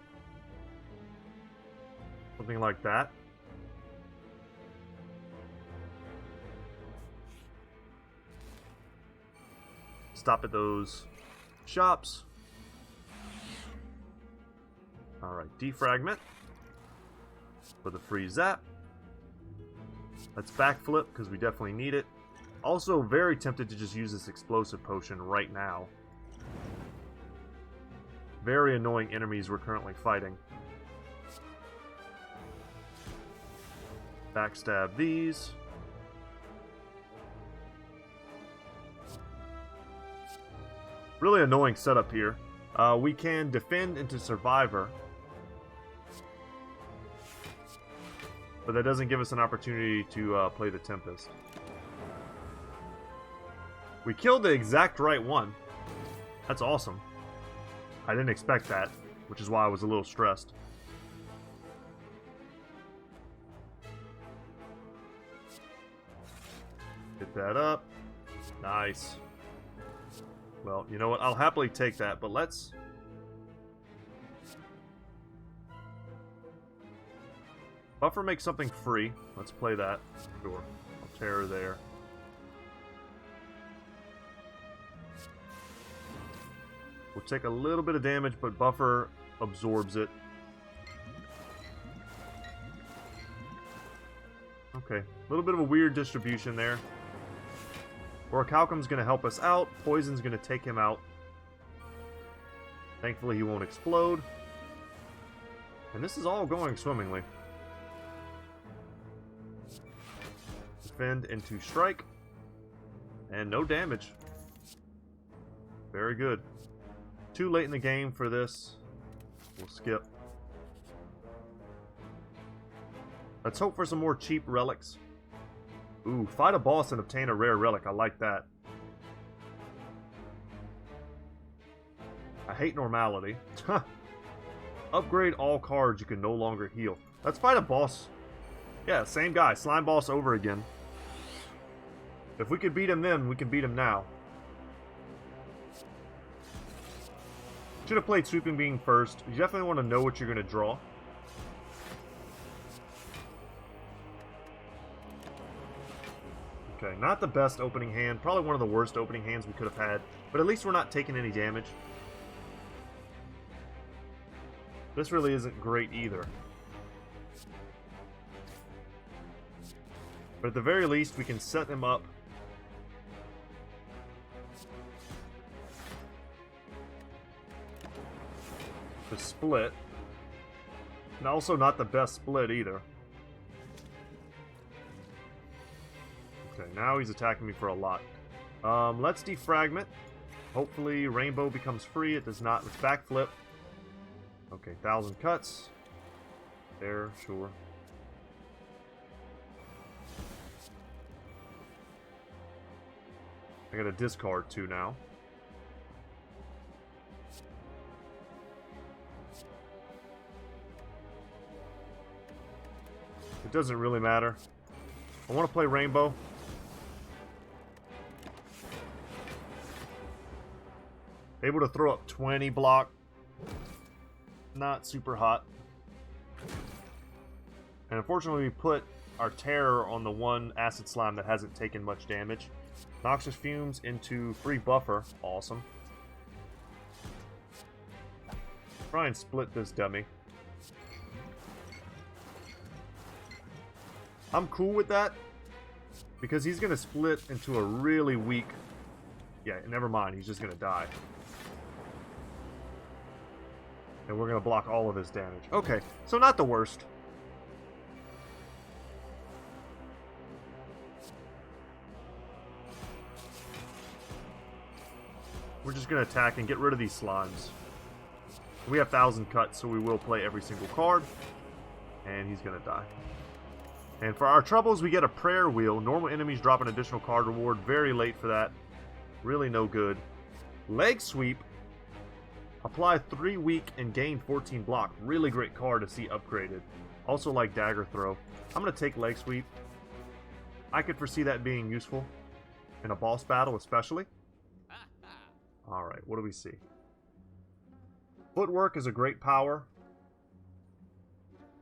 Something like that. Stop at those shops. Alright, defragment for the free zap. Let's backflip because we definitely need it. Also very tempted to just use this explosive potion right now. Very annoying enemies we're currently fighting. Backstab these. Really annoying setup here. We can defend into Survivor. But that doesn't give us an opportunity to play the Tempest. We killed the exact right one. That's awesome. I didn't expect that, which is why I was a little stressed. Get that up. Nice. Well, you know what? I'll happily take that, but let's... Buffer makes something free. Let's play that. Sure. I'll tear her there. We'll take a little bit of damage, but Buffer absorbs it. Okay. A little bit of a weird distribution there. Orichalcum's going to help us out. Poison's going to take him out. Thankfully, he won't explode. And this is all going swimmingly. Defend into strike. And no damage. Very good. Too late in the game for this. We'll skip. Let's hope for some more cheap relics. Ooh, fight a boss and obtain a rare relic. I like that. I hate normality. Upgrade all cards you can no longer heal. Let's fight a boss. Yeah, same guy. Slime boss over again. If we could beat him then, we can beat him now. Should have played Sweeping Beam first. You definitely want to know what you're going to draw. Okay, not the best opening hand. Probably one of the worst opening hands we could have had. But at least we're not taking any damage. This really isn't great either. But at the very least, we can set him up. To split. And also not the best split either. Okay, now he's attacking me for a lot. Let's defragment. Hopefully Rainbow becomes free. It does not. Let's backflip. Okay, 1,000 cuts. There, sure. I gotta discard 2 now. It doesn't really matter. I want to play Rainbow. Able to throw up 20 block. Not super hot. And unfortunately we put our Terror on the one Acid Slime that hasn't taken much damage. Noxious Fumes into free Buffer. Awesome. Try and split this dummy. I'm cool with that. Because he's going to split into a really weak... Yeah, never mind. He's just going to die. And we're going to block all of his damage. Okay, so not the worst. We're just going to attack and get rid of these slimes. We have 1,000 cuts, so we will play every single card. And he's going to die. And for our troubles, we get a prayer wheel. Normal enemies drop an additional card reward. Very late for that. Really no good. Leg sweep. Apply 3 weak and gain 14 block. Really great card to see upgraded. Also like dagger throw. I'm going to take leg sweep. I could foresee that being useful. In a boss battle especially. Alright, what do we see? Footwork is a great power.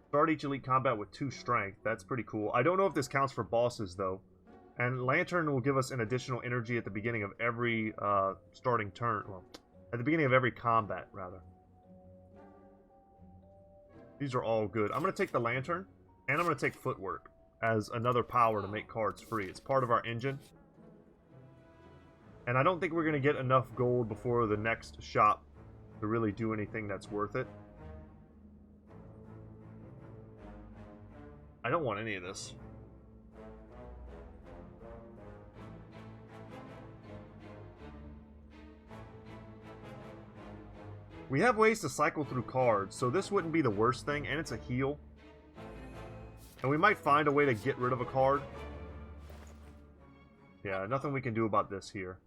Start each elite combat with 2 strength. That's pretty cool. I don't know if this counts for bosses, though. And Lantern will give us an additional energy at the beginning of every starting turn. Well, at the beginning of every combat, rather. These are all good. I'm going to take the Lantern, and I'm going to take Footwork as another power to make cards free. It's part of our engine. And I don't think we're going to get enough gold before the next shop to really do anything that's worth it. I don't want any of this. We have ways to cycle through cards, so this wouldn't be the worst thing, and it's a heal. And we might find a way to get rid of a card. Yeah, nothing we can do about this here.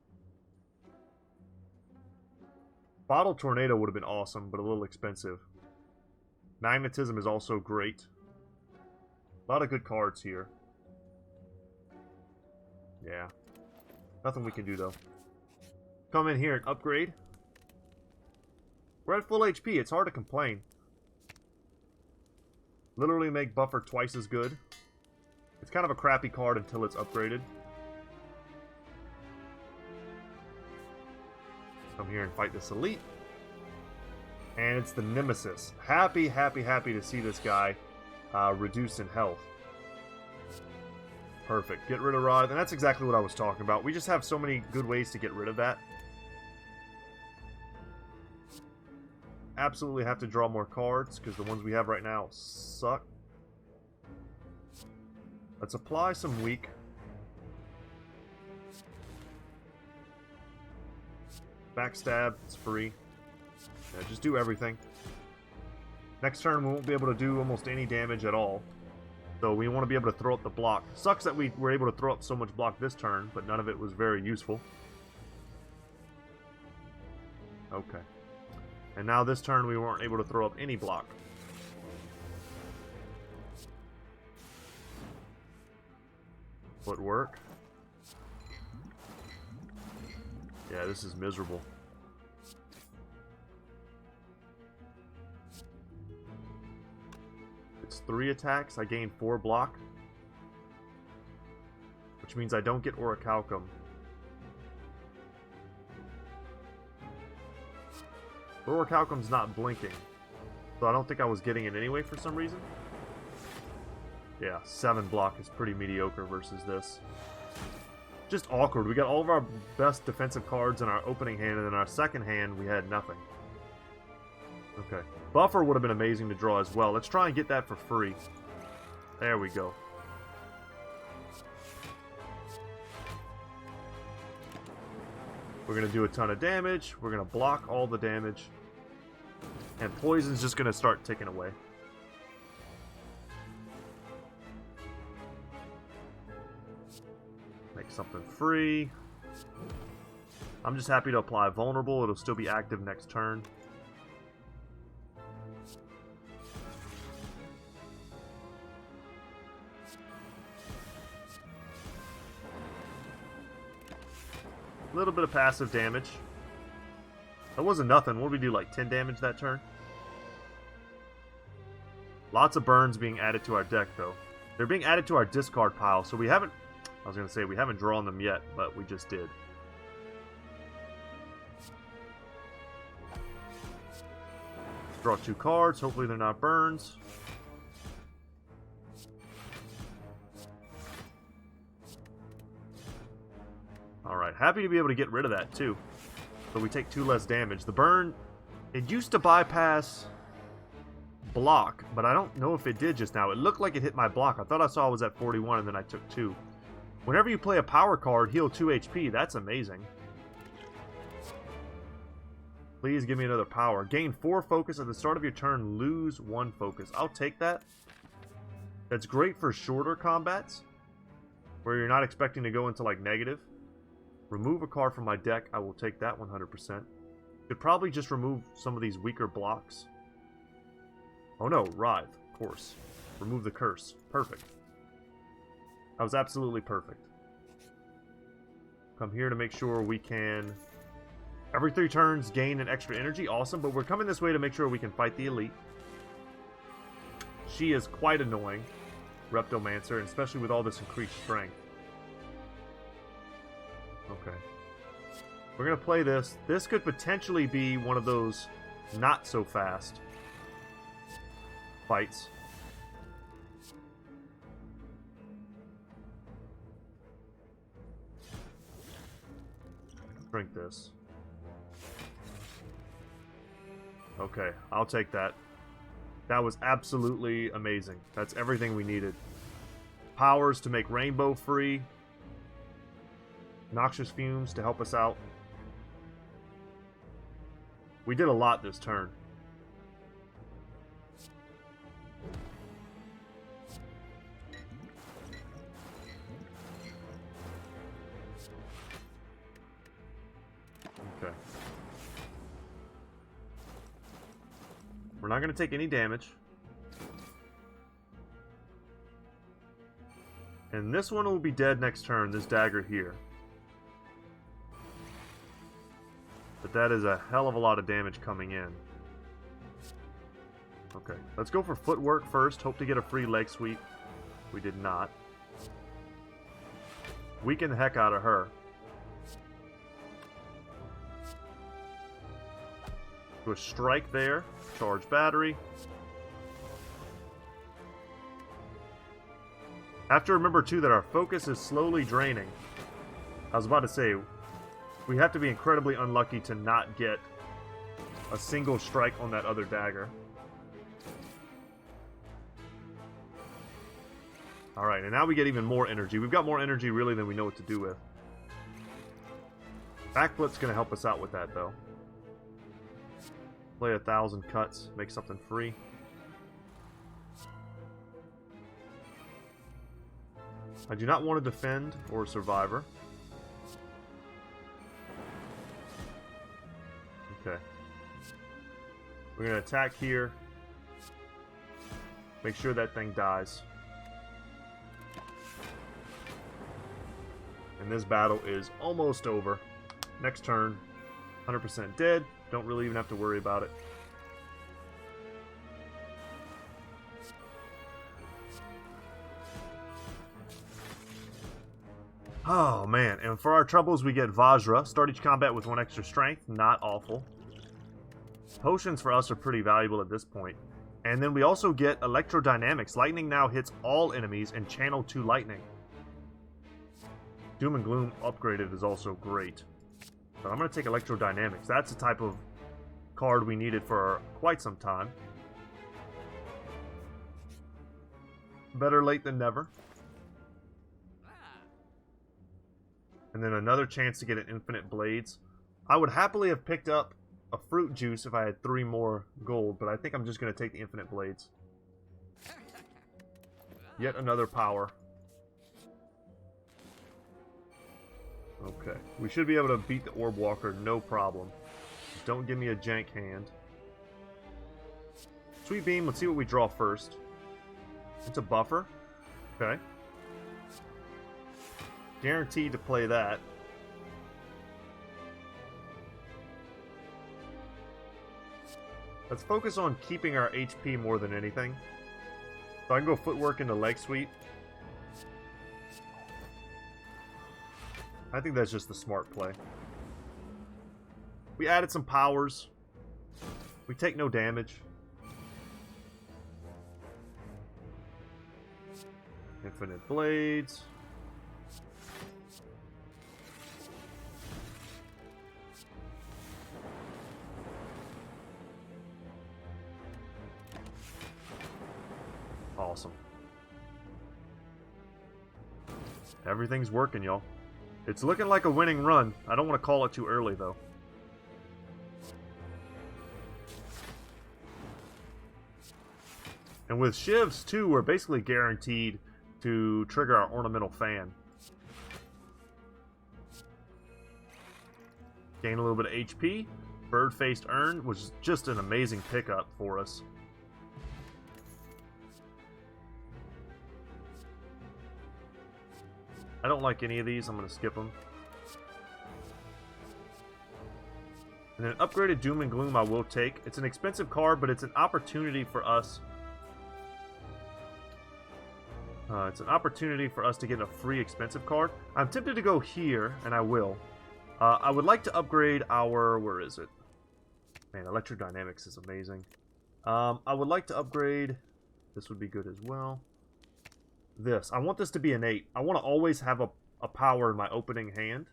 Bottle Tornado would have been awesome, but a little expensive. Magnetism is also great. A lot of good cards here. Yeah. Nothing we can do, though. Come in here and upgrade. We're at full HP. It's hard to complain. Literally make Buffer twice as good. It's kind of a crappy card until it's upgraded. Come here and fight this elite. And it's the Nemesis. Happy to see this guy reduce in health. Perfect. Get rid of Rod. And that's exactly what I was talking about. We just have so many good ways to get rid of that. Absolutely have to draw more cards, because the ones we have right now suck. Let's apply some weak. Backstab, it's free. Yeah, just do everything. Next turn we won't be able to do almost any damage at all. So we want to be able to throw up the block. Sucks that we were able to throw up so much block this turn, but none of it was very useful. Okay. And now this turn we weren't able to throw up any block. Footwork. Yeah, this is miserable. It's 3 attacks. I gain 4 block. Which means I don't get Orichalcum. Orichalcum's not blinking. So I don't think I was getting it anyway for some reason. Yeah, 7 block is pretty mediocre versus this. Just awkward. We got all of our best defensive cards in our opening hand, and in our second hand, we had nothing. Okay. Buffer would have been amazing to draw as well. Let's try and get that for free. There we go. We're going to do a ton of damage. We're going to block all the damage. And poison's just going to start ticking away. Make something free. I'm just happy to apply vulnerable. It'll still be active next turn. A little bit of passive damage. That wasn't nothing. What did we do, like 10 damage that turn? Lots of burns being added to our deck, though. They're being added to our discard pile, so we haven't... I was going to say, we haven't drawn them yet, but we just did. Draw 2 cards. Hopefully they're not burns. Alright, happy to be able to get rid of that, too. So we take 2 less damage. The burn, it used to bypass block, but I don't know if it did just now. It looked like it hit my block. I thought I saw it was at 41, and then I took 2. Whenever you play a power card, heal 2 HP. That's amazing. Please give me another power. Gain 4 focus at the start of your turn. Lose 1 focus. I'll take that. That's great for shorter combats, where you're not expecting to go into, like, negative. Remove a card from my deck. I will take that 100%. Could probably just remove some of these weaker blocks. Oh no, Writhe, of course. Remove the curse. Perfect. That was absolutely perfect. Come here to make sure we can... Every 3 turns gain an extra energy. Awesome, but we're coming this way to make sure we can fight the elite. She is quite annoying, Reptomancer, and especially with all this increased strength. Okay. We're going to play this. This could potentially be one of those not so fast fights. Drink this. Okay, I'll take that. That was absolutely amazing. That's everything we needed. Powers to make Rainbow free. Noxious Fumes to help us out. We did a lot this turn. Okay. We're not going to take any damage. And this one will be dead next turn, this dagger here. But that is a hell of a lot of damage coming in. Okay, let's go for footwork first. Hope to get a free leg sweep. We did not. Weaken the heck out of her. Do a strike there. Charge battery. Have to remember too that our focus is slowly draining. I was about to say, we have to be incredibly unlucky to not get a single strike on that other dagger. Alright, and now we get even more energy. We've got more energy really than we know what to do with. Backflip's going to help us out with that though. Play 1,000 cuts, make something free. I do not want to defend or survivor. Okay. We're going to attack here. Make sure that thing dies. And this battle is almost over. Next turn, 100% dead. Don't really even have to worry about it. Oh man, and for our troubles we get Vajra. Start each combat with 1 extra strength. Not awful. Potions for us are pretty valuable at this point. And then we also get Electrodynamics. Lightning now hits all enemies and channel 2 lightning. Doom and Gloom upgraded is also great. But I'm going to take Electrodynamics. That's the type of card we needed for quite some time. Better late than never. And then another chance to get an Infinite Blades. I would happily have picked up a Fruit Juice if I had 3 more gold, but I think I'm just going to take the Infinite Blades. Yet another power. Okay, we should be able to beat the Orb Walker, no problem. Just don't give me a jank hand. Sweet Beam, let's see what we draw first. It's a buffer. Okay. Guaranteed to play that. Let's focus on keeping our HP more than anything. So I can go footwork into leg sweep. I think that's just the smart play. We added some powers. We take no damage. Infinite Blades. Awesome. Everything's working, y'all. It's looking like a winning run. I don't want to call it too early, though. And with Shivs, too, we're basically guaranteed to trigger our Ornamental Fan. Gain a little bit of HP. Bird-Faced Urn, which is just an amazing pickup for us. I don't like any of these. I'm going to skip them. And then upgraded Doom and Gloom I will take. It's an expensive card, but it's an opportunity for us. It's an opportunity for us to get a free expensive card. I'm tempted to go here, and I will. I would like to upgrade our... Where is it? Man, Electric Dynamics is amazing. I would like to upgrade... This would be good as well. This. I want this to be innate. I want to always have a power in my opening hand.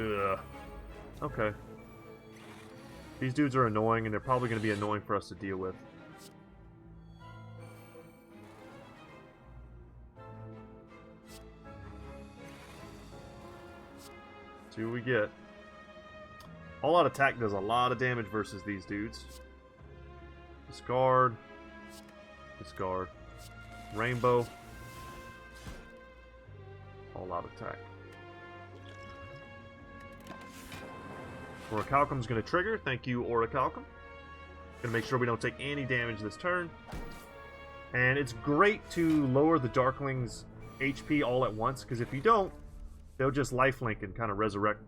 Ugh. Okay. These dudes are annoying, and they're probably going to be annoying for us to deal with. See what we get. All out attack does a lot of damage versus these dudes. Discard. Discard. Rainbow. All out attack. Orichalcum's going to trigger. Thank you, Orichalcum. Going to make sure we don't take any damage this turn. And it's great to lower the Darkling's HP all at once, because if you don't, they'll just lifelink and kind of resurrect.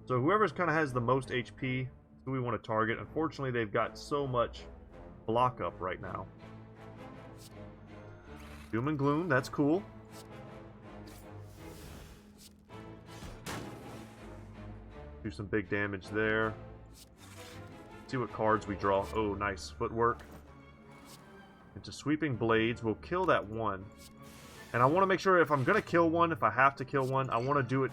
So whoever's kind of has the most HP is who we want to target. Unfortunately, they've got so much block up right now. Doom and Gloom, that's cool. Do some big damage there. See what cards we draw. Oh, nice. Footwork. Into Sweeping Blades. We'll kill that one. And I want to make sure if I'm going to kill one, if I have to kill one, I want to do it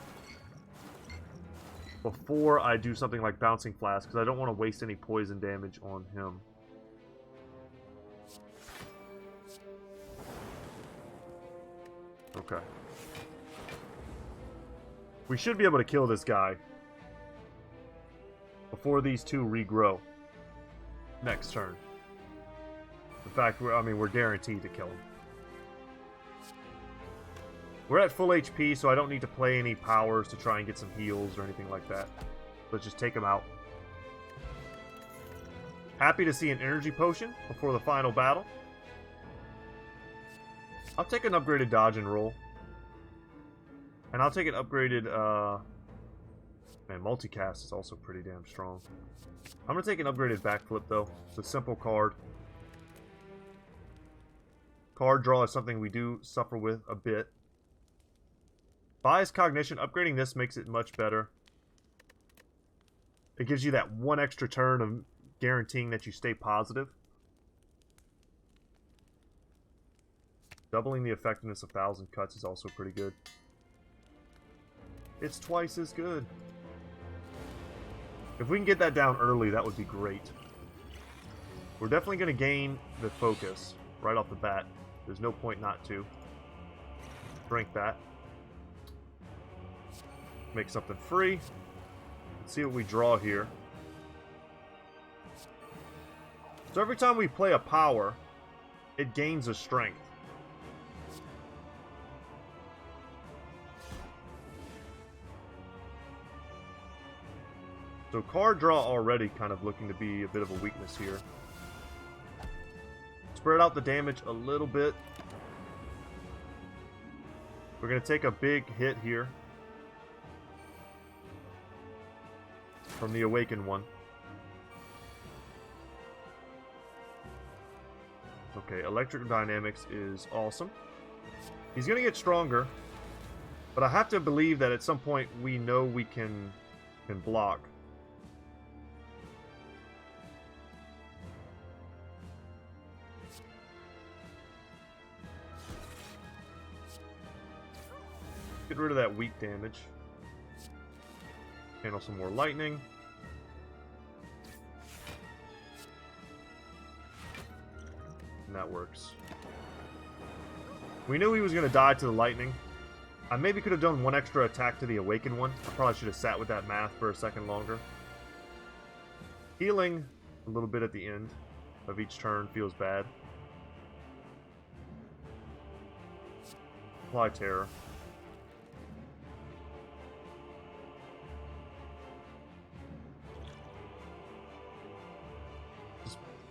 before I do something like Bouncing Flask, because I don't want to waste any poison damage on him. Okay. We should be able to kill this guy before these two regrow next turn. In fact, we're guaranteed to kill him. We're at full HP, so I don't need to play any powers to try and get some heals or anything like that. Let's just take him out. Happy to see an energy potion before the final battle. I'll take an upgraded dodge and roll. And I'll take an upgraded, man, multicast is also pretty damn strong. I'm going to take an upgraded backflip, though. It's a simple card. Card draw is something we do suffer with a bit. Bias Cognition, upgrading this makes it much better. It gives you that one extra turn of guaranteeing that you stay positive. Doubling the effectiveness of 1,000 cuts is also pretty good. It's twice as good. If we can get that down early, that would be great. We're definitely going to gain the focus right off the bat. There's no point not to. Drink that. Make something free. Let's see what we draw here. So every time we play a power, it gains a strength. So card draw already kind of looking to be a bit of a weakness here. Spread out the damage a little bit. We're going to take a big hit here from the Awakened one. Okay, Electric Dynamics is awesome. He's going to get stronger, but I have to believe that at some point we know we can block. Get rid of that weak damage. Handle some more lightning. And that works. We knew he was going to die to the lightning. I maybe could have done one extra attack to the Awakened one. I probably should have sat with that math for a second longer. Healing a little bit at the end of each turn feels bad. Apply Terror.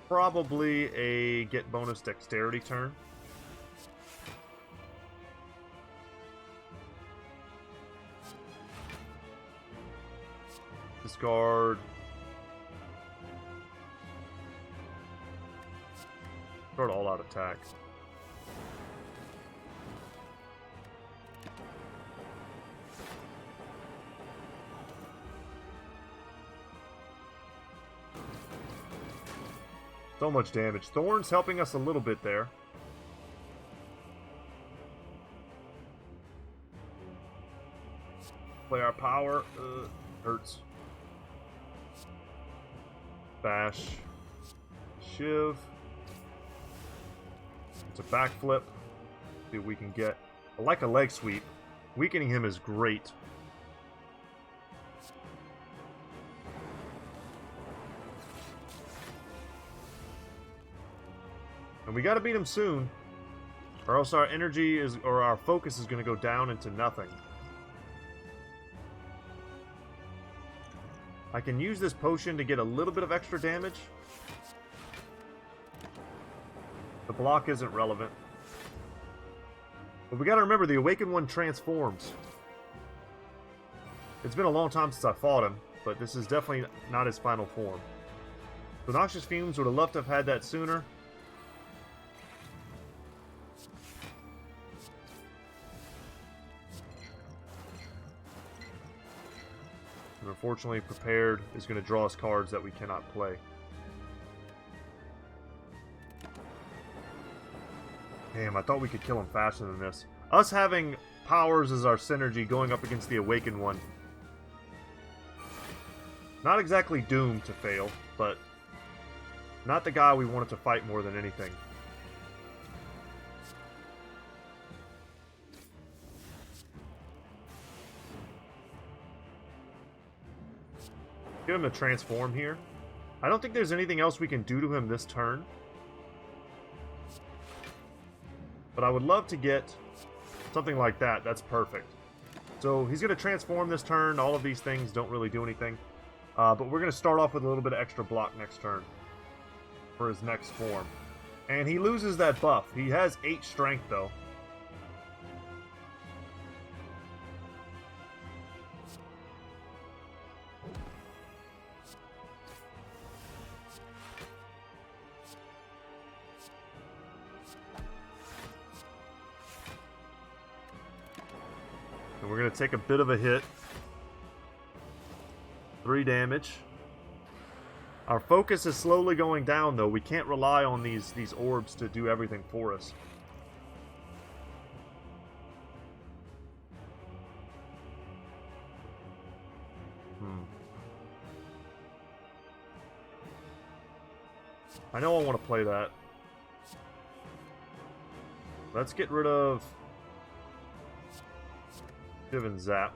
Probably a get bonus dexterity turn. discard. Start all out attack. So much damage. Thorn's helping us a little bit there. Play our power. Hurts. Bash. Shiv. It's a backflip. See what we can get. I like a leg sweep. Weakening him is great. And we gotta beat him soon, or else our energy is, or our focus is gonna go down into nothing. I can use this potion to get a little bit of extra damage. The block isn't relevant. But we gotta remember, the Awakened One transforms. It's been a long time since I fought him, but this is definitely not his final form. The Noxious Fumes would have loved to have had that sooner. And unfortunately, Prepared is going to draw us cards that we cannot play. Damn, I thought we could kill him faster than this. Us having powers as our synergy going up against the Awakened One. Not exactly doomed to fail, but not the guy we wanted to fight more than anything. Get him to transform here. I don't think there's anything else we can do to him this turn. But I would love to get something like that. That's perfect. So he's going to transform this turn. All of these things don't really do anything. But we're going to start off with a little bit of extra block next turn for his next form. And he loses that buff. He has 8 strength though. And we're going to take a bit of a hit. 3 damage. Our focus is slowly going down, though. We can't rely on these orbs to do everything for us. I know I want to play that. Let's get rid of Shiv and Zap.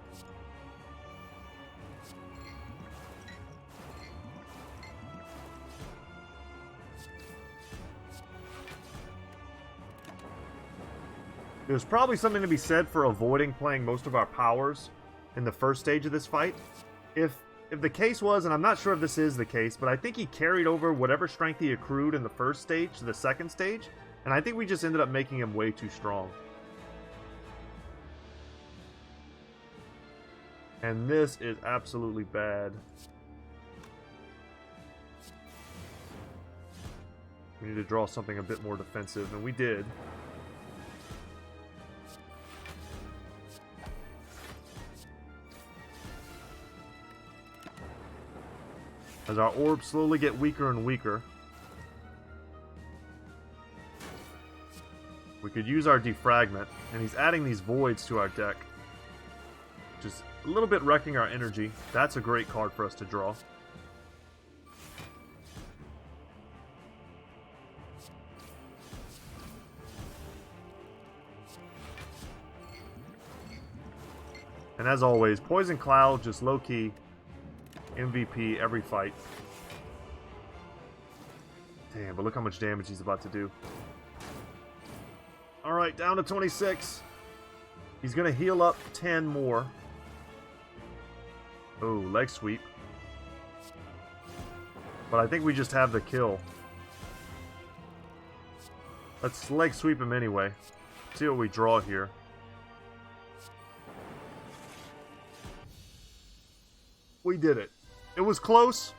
There's probably something to be said for avoiding playing most of our powers in the first stage of this fight. If the case was, and I'm not sure if this is the case, but I think he carried over whatever strength he accrued in the first stage to the second stage, and I think we just ended up making him way too strong. And this is absolutely bad. We need to draw something a bit more defensive, and we did. As our orbs slowly get weaker and weaker. We could use our defragment, and he's adding these voids to our deck. Just a little bit wrecking our energy. That's a great card for us to draw. And as always, Poison Cloud, just low-key MVP every fight. Damn, but look how much damage he's about to do. Alright, down to 26. He's going to heal up 10 more. Oh, leg sweep. But I think we just have the kill. Let's leg sweep him anyway. See what we draw here. We did it. It was close.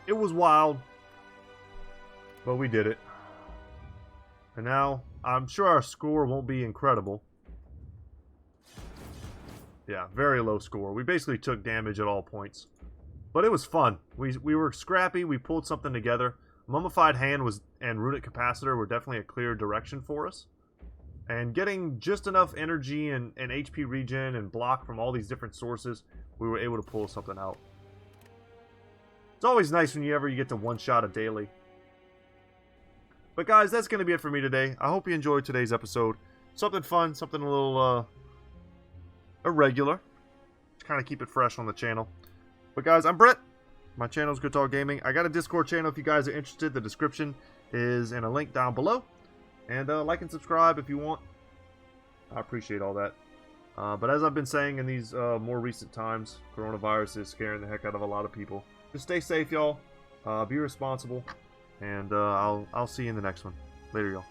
It was wild. But we did it. And now, I'm sure our score won't be incredible. Yeah, very low score. We basically took damage at all points. But it was fun. We were scrappy. We pulled something together. Mummified Hand and Runic Capacitor were definitely a clear direction for us. And getting just enough energy and HP regen and block from all these different sources, we were able to pull something out. It's always nice when you get to one-shot a daily. But guys, that's going to be it for me today. I hope you enjoyed today's episode. Something fun, something a little irregular. To kind of keep it fresh on the channel. But guys, I'm Brett. My channel is Goodtalk Gaming. I got a Discord channel if you guys are interested. The description is in a link down below. And like and subscribe if you want. I appreciate all that. But as I've been saying in these more recent times, coronavirus is scaring the heck out of a lot of people. Just stay safe, y'all. Be responsible. And I'll see you in the next one. Later, y'all.